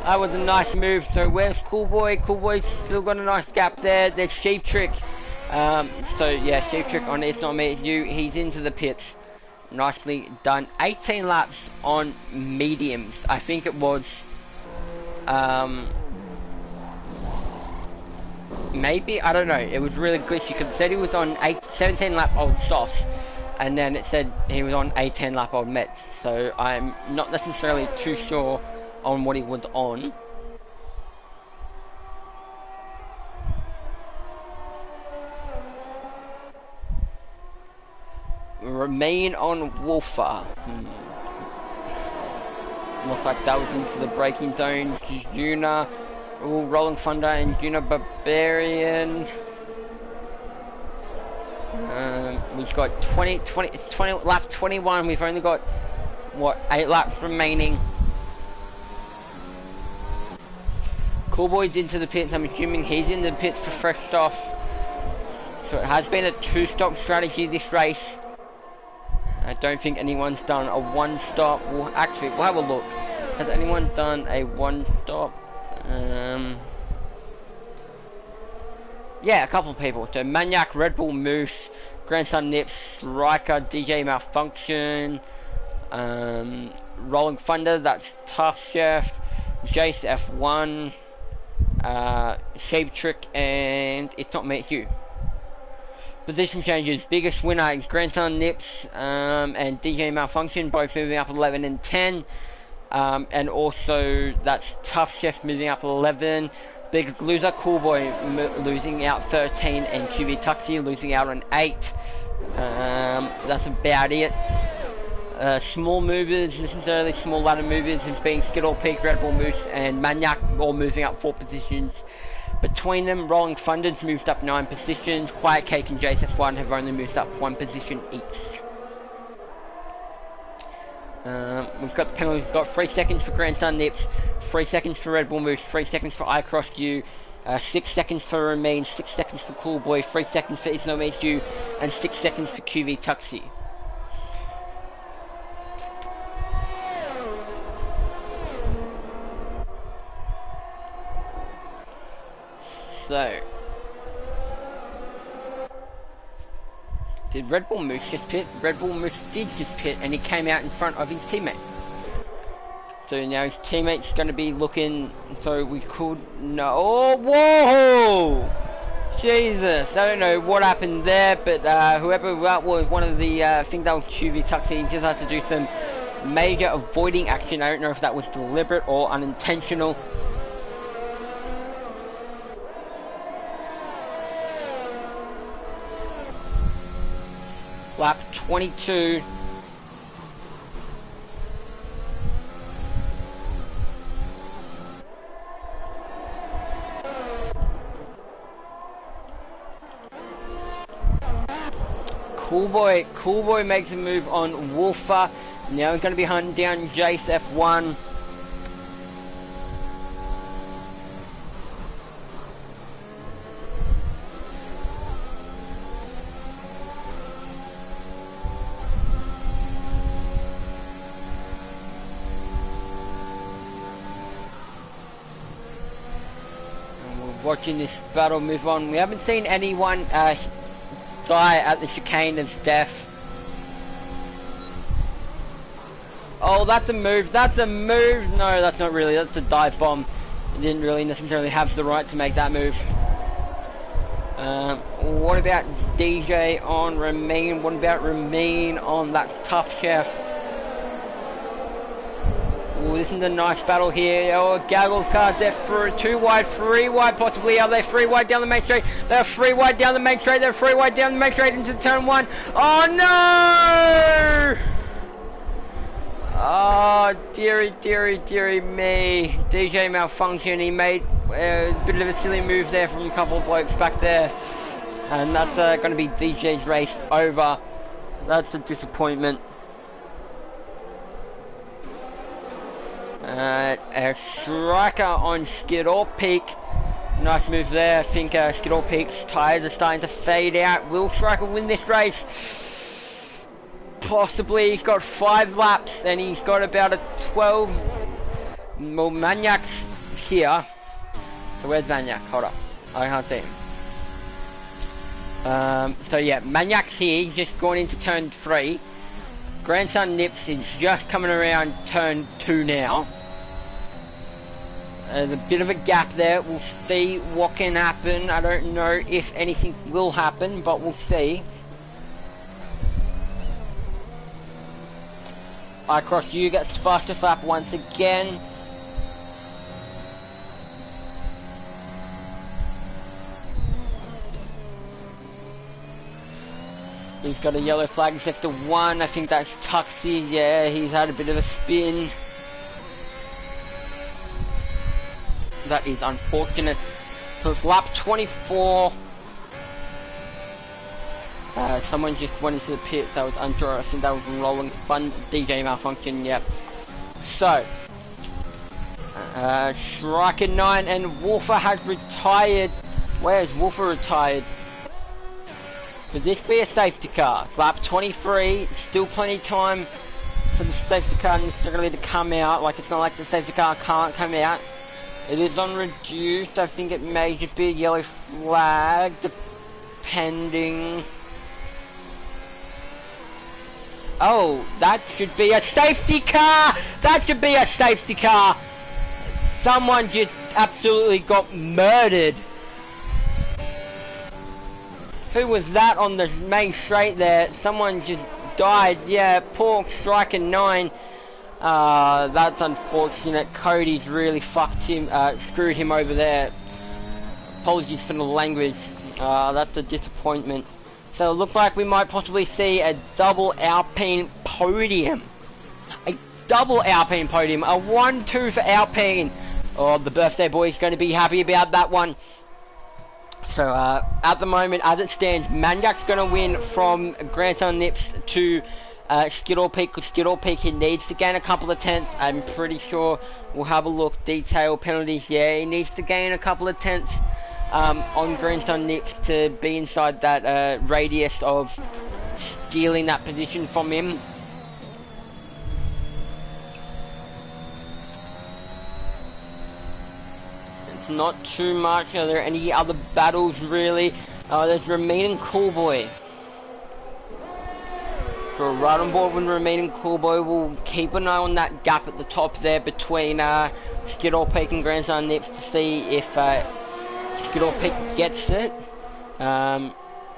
That was a nice move. So where's Cool Boy? Cool Boy's still got a nice gap there. There's Sheep Trick. So yeah, Sheep Trick on It's Not Me, It's You. He's into the pits. Nicely done. 18 laps on mediums. I think it was maybe, I don't know, it was really glitchy because it said he was on 17 lap old softs, and then it said he was on 18 lap old mets. So I'm not necessarily too sure on what he was on. Remain on Wolfer. Looks like that was into the braking zone. Juna, Rolling Thunder and Juna Barbarian. We've got 20 lap 21. We've only got, what, 8 laps remaining. Cool Boy's into the pits. I'm assuming he's in the pits for fresh stuff. So it has been a 2-stop strategy this race. I don't think anyone's done a 1-stop. We'll have a look. Has anyone done a 1-stop? Yeah, a couple of people. So Maniac, Red Bull Moose, Grandson Nips, Riker, DJ Malfunction, Rolling Thunder, that's Tough Chef, Jace F1, Shape Trick, and It's Not Me, It's You. Position changes. Biggest winner is Grandson Nips and DJ Malfunction, both moving up 11 and 10. And also that's Tough Chef moving up 11. Big loser, Cool Boy losing out 13, and QB Tuxie losing out on 8. That's about it. Small movers, necessarily small ladder movers, has been Skittle Peak, Red Bull Moose, and Maniac, all moving up 4 positions. Between them, Rolling Thunders moved up 9 positions. Quiet Cake and JSF1 have only moved up 1 position each. We've got the penalties. We've got 3 seconds for Grandson Nips, 3 seconds for Red Bull Moose, 3 seconds for I Crossed You, 6 seconds for Remain, 6 seconds for Cool Boy, 3 seconds for It's No Means You, and 6 seconds for QV Tuxie. So, did Red Bull Moose just pit? Red Bull Moose did just pit, and he came out in front of his teammate. So now his teammate's going to be looking, so we could know. Oh, whoa! Jesus, I don't know what happened there, but whoever that was, one of the things that was QV Tuxie, he just had to do some major avoiding action. I don't know if that was deliberate or unintentional. Lap 22. Cool Boy makes a move on Wolfer. Now he's going to be hunting down Jace F1. Watching this battle move on. We haven't seen anyone die at the chicane of death. Oh, that's a move. That's a move. No, that's not really. That's a dive bomb. He didn't really necessarily have the right to make that move. What about DJ on Ramin? What about Ramin on that tough chef? Ooh, this is a nice battle here. Oh, Gaggle cards, they're through 2 wide, 3 wide possibly. Are they 3 wide down the main straight? They're 3 wide down the main straight. They're 3 wide down the main straight into turn 1. Oh no! Oh, dearie me. DJ malfunction. He made a bit of a silly move there from a couple of blokes back there. And that's going to be DJ's race over. That's a disappointment. A striker on Skittle Peak. Nice move there. I think Skittle Peak's tyres are starting to fade out. Will Striker win this race? Possibly. He's got 5 laps and he's got about a 12. Well, Maniac's here. So where's Maniac? Hold up. I can't see him. So yeah, Maniac's here. He's just gone into turn 3. Grandson Nips is just coming around turn 2 now. There's a bit of a gap there. We'll see what can happen. I don't know if anything will happen, but we'll see. I Crossed You gets fastest lap once again. He's got a yellow flag in sector 1. I think that's Tuxie. Yeah, he's had a bit of a spin. That is unfortunate. So it's lap 24. Someone just went into the pit. That was unsure. I think that was Rolling Fun DJ malfunction. Yep. So Striker 9 and Wolfer has retired. Where is Wolfer retired? Could this be a safety car? Lap 23, still plenty of time for the safety car necessarily to come out. Like, it's not like the safety car can't come out. It is on reduced. I think it may just be a yellow flag, depending. Oh, that should be a safety car! That should be a safety car! Someone just absolutely got murdered. Who was that on the main straight there? Someone just died. Yeah, poor Striker 9. That's unfortunate. Cody's really fucked him, screwed him over there. apologies for the language. That's a disappointment. So it looks like we might possibly see a double Alpine podium. A double Alpine podium. A 1-2 for Alpine. Oh, the birthday boy is going to be happy about that one. So at the moment, as it stands, Maniac's going to win from Grandson Nips to Skittle Peak, because Skittle Peak, he needs to gain a couple of tenths. I'm pretty sure we'll have a look. Detail penalties, yeah, he needs to gain a couple of tenths on Grandson Nips to be inside that radius of stealing that position from him. It's not too much. Are there any other battles really? There's Remain and Coolboy. So right on board with Remain and Coolboy, we'll keep an eye on that gap at the top there between Skittle Peak and Grandson Nips to see if Skittle Peak gets it.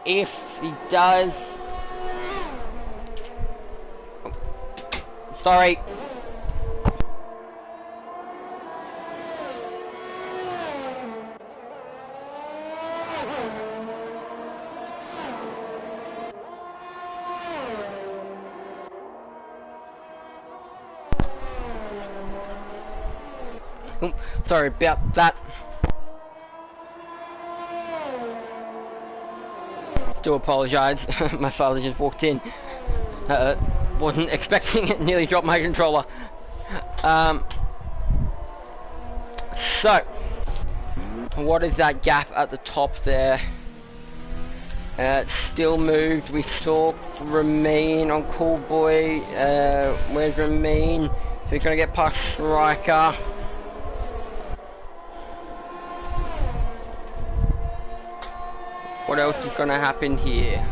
If he does... Oh, sorry. Sorry about that. Do apologise. My father just walked in. Wasn't expecting it. Nearly dropped my controller. So, what is that gap at the top there? Still moved. We saw Remain on Coolboy. Where's Remain? So he's gonna get past Striker. What else is gonna happen here?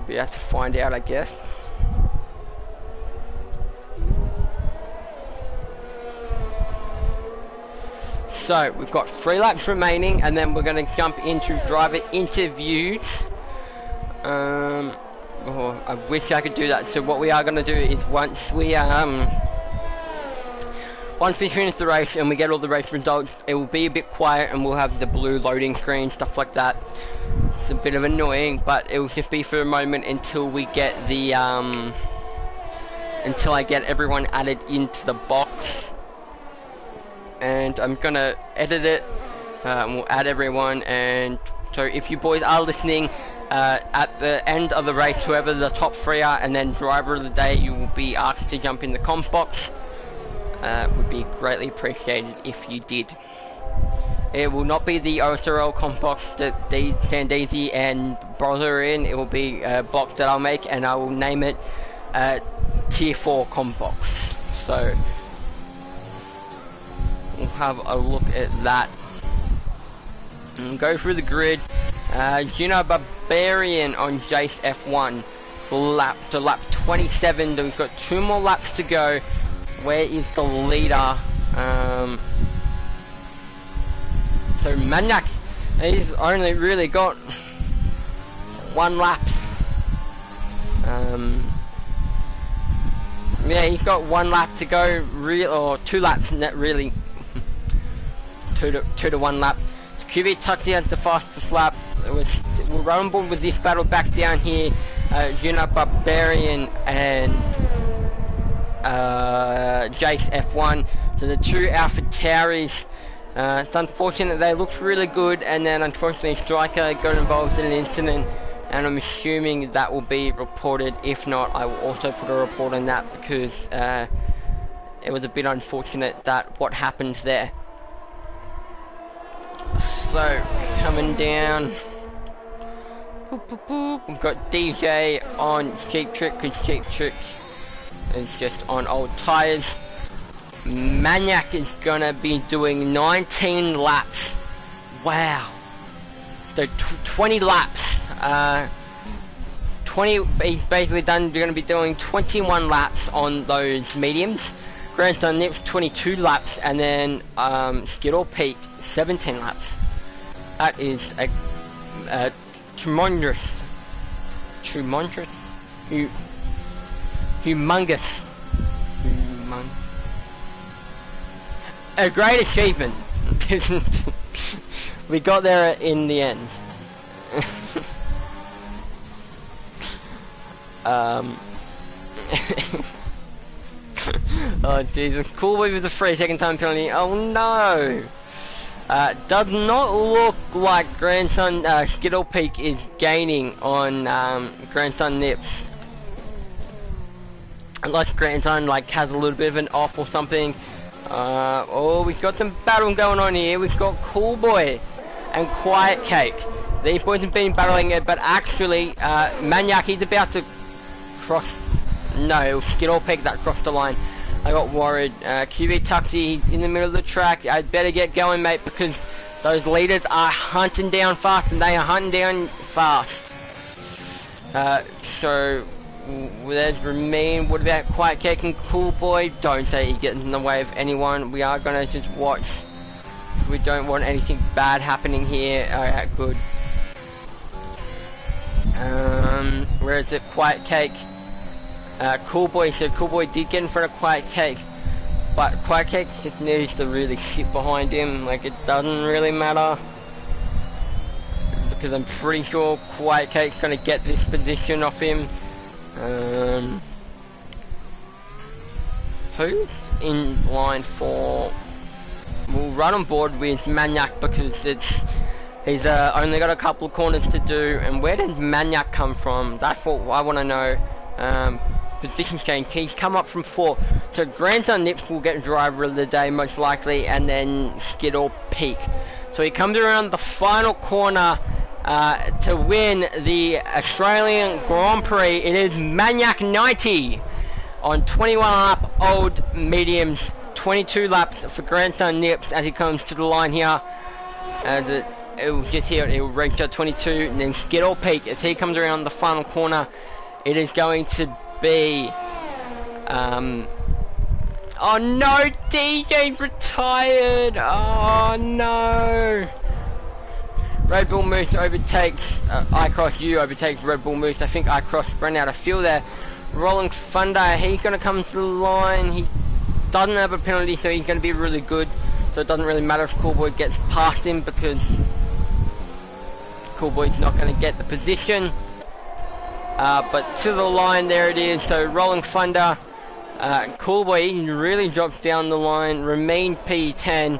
We'll have to find out, I guess. So we've got 3 laps remaining, and then we're gonna jump into driver interviews. Oh, I wish I could do that. So what we are gonna do is once we finish the race and we get all the race results, it will be a bit quiet and we'll have the blue loading screen, stuff like that. It's a bit of annoying, but it will just be for a moment until we get the until I get everyone added into the box. And I'm gonna edit it, and we'll add everyone. And so if you boys are listening, at the end of the race, whoever the top 3 are, and then driver of the day, you will be asked to jump in the comms box. Would be greatly appreciated if you did. It will not be the OSRL comms box that Daisy and Brother are in. It will be a box that I'll make, and I will name it Tier 4 comms box. So we'll have a look at that and go through the grid. Gino Barbarian on Jace F1 for lap 27. We've got 2 more laps to go. Where is the leader? So Maniac, he's only really got 1 lap. Yeah, he's got 1 lap to go, or 2 laps, not really. 2 to 1 lap. QB Tuxie has the fastest lap. We'll run on board with this battle back down here. Gina Barbarian and Jace F1. So the 2 Alpha Tauris. It's unfortunate, they looked really good, and then unfortunately Striker got involved in an incident, and I'm assuming that will be reported. If not, I will also put a report on that, because it was a bit unfortunate that what happened there. So coming down, boop, boop, boop. We've got DJ on Cheap Trick, because Cheap Trick is just on old tires. Maniac is gonna be doing 19 laps. Wow. So 20 laps. 20. He's basically done. You're gonna be doing 21 laps on those mediums. Grandson Nips 22 laps, and then Skittle Peak 17 laps. That is a humongous, a great achievement. We got there in the end. Oh Jesus, Cool Boy with a 3-second time penalty. Oh no! Does not look like Grandson Skittle Peak is gaining on Grandson Nips. Unless Grandson like has a little bit of an off or something. Oh, we've got some battle going on here. We've got Cool Boy and Quiet Cake. These boys have been battling it, but actually, Maniac, he's about to cross. No, it was Skittle Peak that crossed the line. I got worried. QB Tuxie, he's in the middle of the track. I'd better get going, mate, because those leaders are hunting down fast, and they are hunting down fast. So there's Ramin. What about Quiet Cake and Cool Boy? Don't say he gets in the way of anyone. We are gonna just watch. We don't want anything bad happening here. Alright, good. Where is it? Quiet Cake. Cool Boy, so Cool Boy did get in front of Quiet Cake, but Quiet Cake just needs to really sit behind him. Like, it doesn't really matter, because I'm pretty sure Quiet Cake's gonna get this position off him. Who's in line for? We'll run on board with Maniac because he's only got a couple of corners to do. And where did Maniac come from? That's what I want to know. Position change. He's come up from 4. So Grandson Nips will get driver of the day most likely, and then Skittle Peak. So he comes around the final corner to win the Australian Grand Prix. It is Maniac 90 on 21 lap old mediums. 22 laps for Grandson Nips as he comes to the line here. As it will just here, it will reach at 22, and then Skittle Peak as he comes around the final corner. It is going to be oh no, DJ's retired. Oh no. Red Bull Moose overtakes iCross U overtakes Red Bull Moose. I think iCross ran out of fuel there. Rolling Thunder, he's gonna come to the line. He doesn't have a penalty, so he's gonna be really good. So it doesn't really matter if Cool Boy gets past him, because Cool Boy's not gonna get the position. But to the line, there it is. So Rolling Thunder, Cool Boy really drops down the line. Remain P10,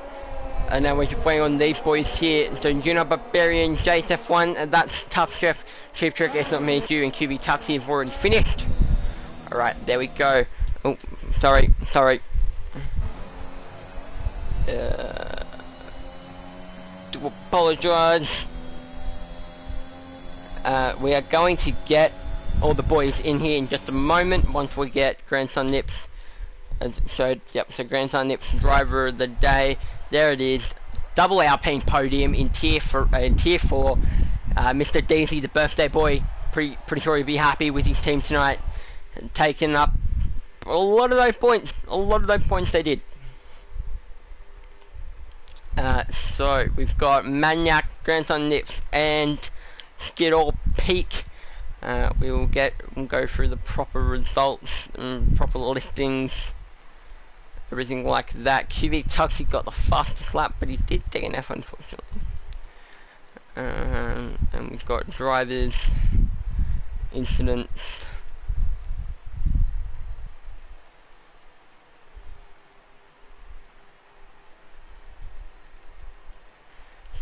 and now we're just waiting on these boys here. So Juno Barbarian, JSF1, and that's Tough Chef, Chief Trick, It's Not Me, It's You, and QB Taxi have already finished. Alright, there we go. Oh, sorry. Do apologise. We are going to get all the boys in here in just a moment once we get Grandson Nips. So Grandson Nips driver of the day. There it is. Double Alpine podium in tier 4. Mr. Daisy, the birthday boy, pretty sure he'll be happy with his team tonight, and taking up a lot of those points. They did. So we've got Maniac, Grandson Nips, and Skittle Peak. We'll go through the proper results and proper listings, everything like that. QB Tuxie got the fastest lap, but he did DNF unfortunately. And we've got drivers, incidents.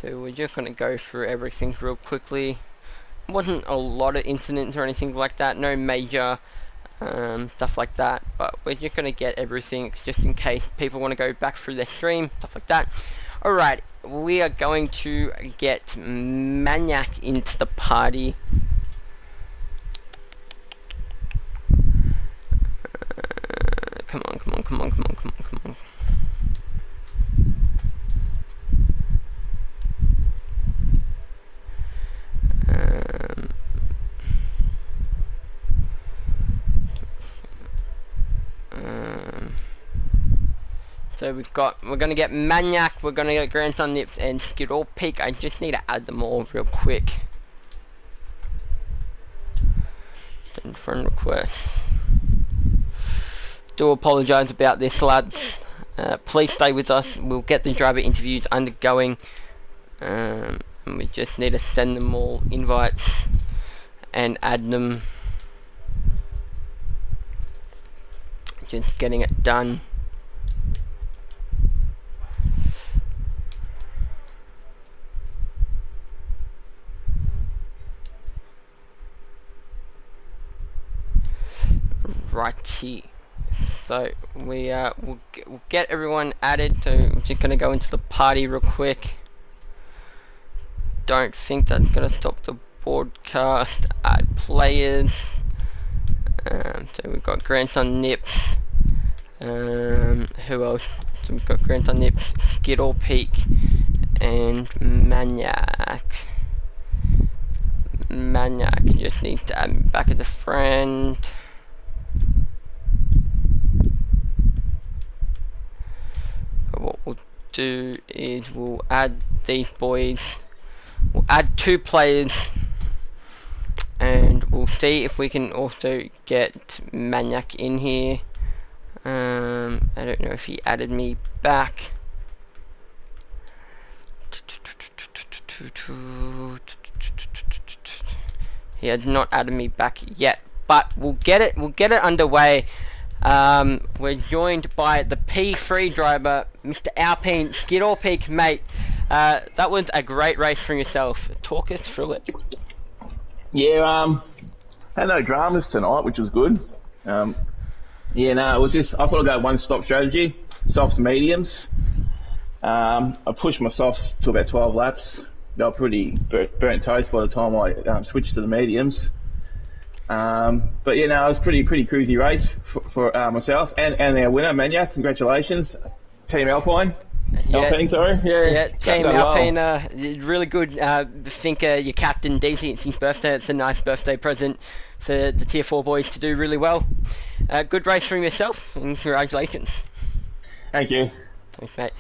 So we're just going to go through everything real quickly. Wasn't a lot of incidents or anything like that, no major stuff like that, but we're just going to get everything just in case people want to go back through their stream, stuff like that. Alright, we are going to get Maniac into the party. Come on. So we're gonna get Maniac, we're gonna get Grandson Nips and Skittle Peak. I just need to add them all real quick. Then friend requests. Do apologise about this, lads. Please stay with us. We'll get the driver interviews undergoing And we just need to send them all invites and add them. Just getting it done. Righty. So we'll get everyone added. So I'm just gonna go into the party real quick. Don't think that's gonna stop the broadcast. Add players. So we've got Grandson Nips. Who else? So we've got Grandson Nips, Skittle Peak, and Maniac. Maniac just needs to add me back as a friend. But what we'll do is we'll add these boys. We'll add 2 players, and we'll see if we can also get Maniac in here. I don't know if he added me back. He has not added me back yet, but we'll get it underway. We're joined by the P3 driver, Mr. Alpine Skidor Peak, mate. That was a great race for yourself. Talk us through it. Yeah, had no dramas tonight, which was good. Yeah, no, it was just, I thought I'd go one-stop strategy, softs to mediums. I pushed my softs to about 12 laps. They were pretty burnt toast by the time I switched to the mediums. But yeah, no, it was pretty cruisy race for myself and our winner, Maniac. Congratulations, Team Alpine. Yeah, Alpine, sorry. Yeah, Team Alpine, well. really good. I think your captain, DC, it's his birthday. It's a nice birthday present for the Tier 4 boys to do really well. Good race from yourself, and congratulations. Thank you. Thanks, mate.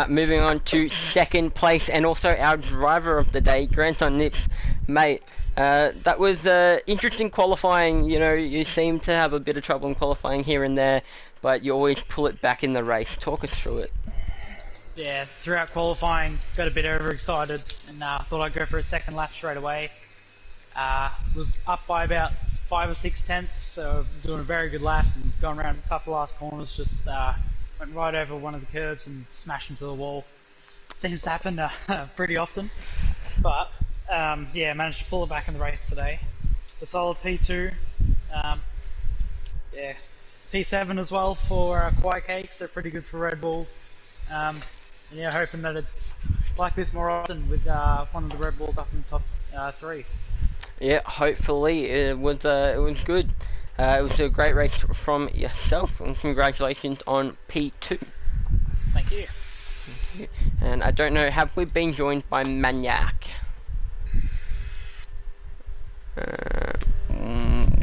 Moving on to second place, and also our driver of the day, Grandson Nips. Mate, that was interesting qualifying. You know, you seem to have a bit of trouble in qualifying here and there, but you always pull it back in the race. Talk us through it. Yeah, throughout qualifying, got a bit overexcited and thought I'd go for a second lap straight away. Was up by about 5 or 6 tenths, so doing a very good lap and going around a couple last corners, just went right over one of the curbs and smashed into the wall. Seems to happen pretty often, but yeah, managed to pull it back in the race today. A solid P2, yeah, P7 as well for Quiet Cakes. They're pretty good for Red Bull. Yeah, hoping that it's like this more often with one of the Red Bulls up in the top 3. Yeah, hopefully it was good. It was a great race from yourself, and congratulations on P2. Thank you. And I don't know, have we been joined by Maniac?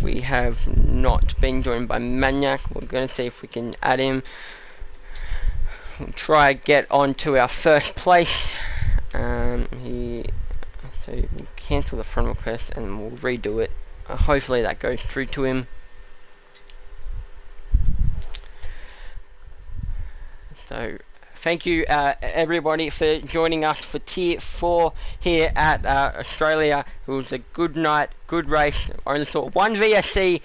We have not been joined by Maniac. We're going to see if we can add him. We'll try get on to our first place. So we'll cancel the friend request and we'll redo it. Hopefully that goes through to him. So thank you everybody for joining us for Tier 4 here at Australia. It was a good night, good race. I only saw one VSC.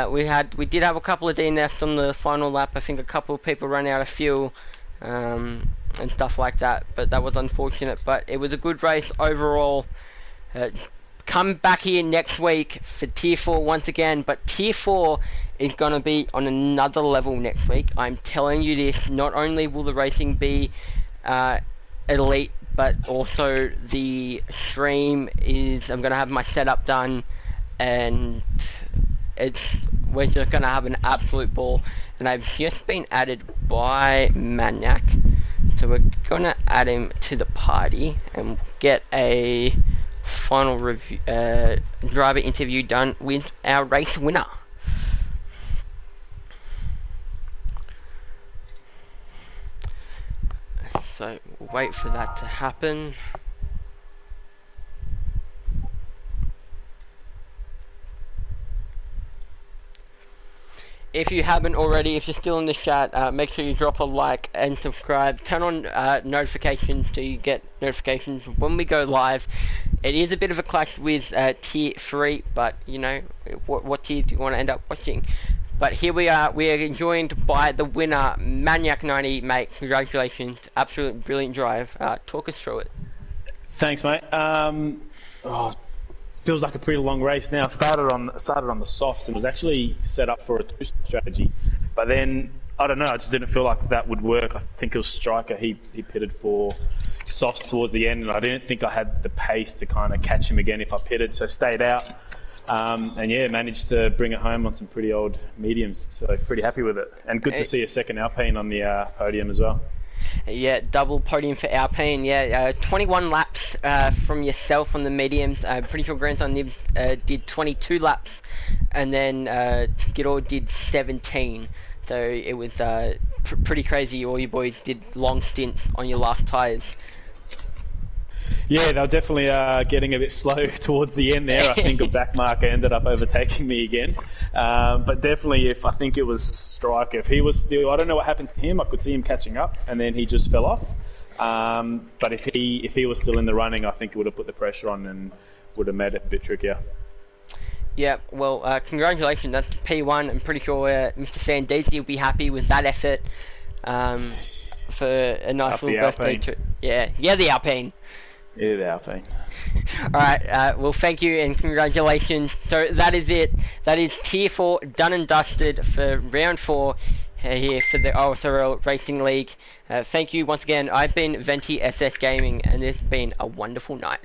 We did have a couple of DNFs on the final lap. I think a couple of people ran out of fuel and stuff like that, but that was unfortunate. But it was a good race overall. Come back here next week for Tier 4 once again, but Tier 4 is going to be on another level next week. I'm telling you this, not only will the racing be elite, but also the stream is, I'm going to have my setup done, and we're just going to have an absolute ball. And I've just been added by Maniac, so we're going to add him to the party and get a final review, driver interview done with our race winner. So we'll wait for that to happen. if you haven't already, if you're still in the chat, make sure you drop a like and subscribe. Turn on notifications so you get notifications when we go live. It is a bit of a clash with tier 3, but you know, what tier do you want to end up watching? But here we are joined by the winner, Maniac 90, mate. Congratulations, absolute brilliant drive. Talk us through it. Thanks, mate. Feels like a pretty long race now. Started on the softs and was actually set up for a two strategy, but then I don't know. I just didn't feel like that would work. I think it was Striker. He pitted for softs towards the end, and I didn't think I had the pace to kind of catch him again if I pitted. So stayed out, and yeah, managed to bring it home on some pretty old mediums. So pretty happy with it, and good to see a second Alpine on the podium as well. Yeah, double podium for Alpine. Yeah, 21 laps from yourself on the mediums. Pretty sure Grandson Nibs did 22 laps, and then Gidor did 17. So it was pretty crazy. All you boys did long stints on your last tyres. Yeah, they were definitely getting a bit slow towards the end there. I think a back marker ended up overtaking me again. But definitely, I think it was Striker. If he was still, I don't know what happened to him. I could see him catching up, and then he just fell off. But if he was still in the running, I think it would have put the pressure on and would have made it a bit trickier. Yeah, well, congratulations. That's P1. I'm pretty sure Mr. Sandesi will be happy with that effort for a nice little birthday trip. Yeah, the Alpine. Yeah, the Alpine. Alright, well thank you and congratulations. So that is it. That is Tier 4 done and dusted for round 4 here for the OSRL Racing League. Thank you once again. I've been Venti SS Gaming and it's been a wonderful night.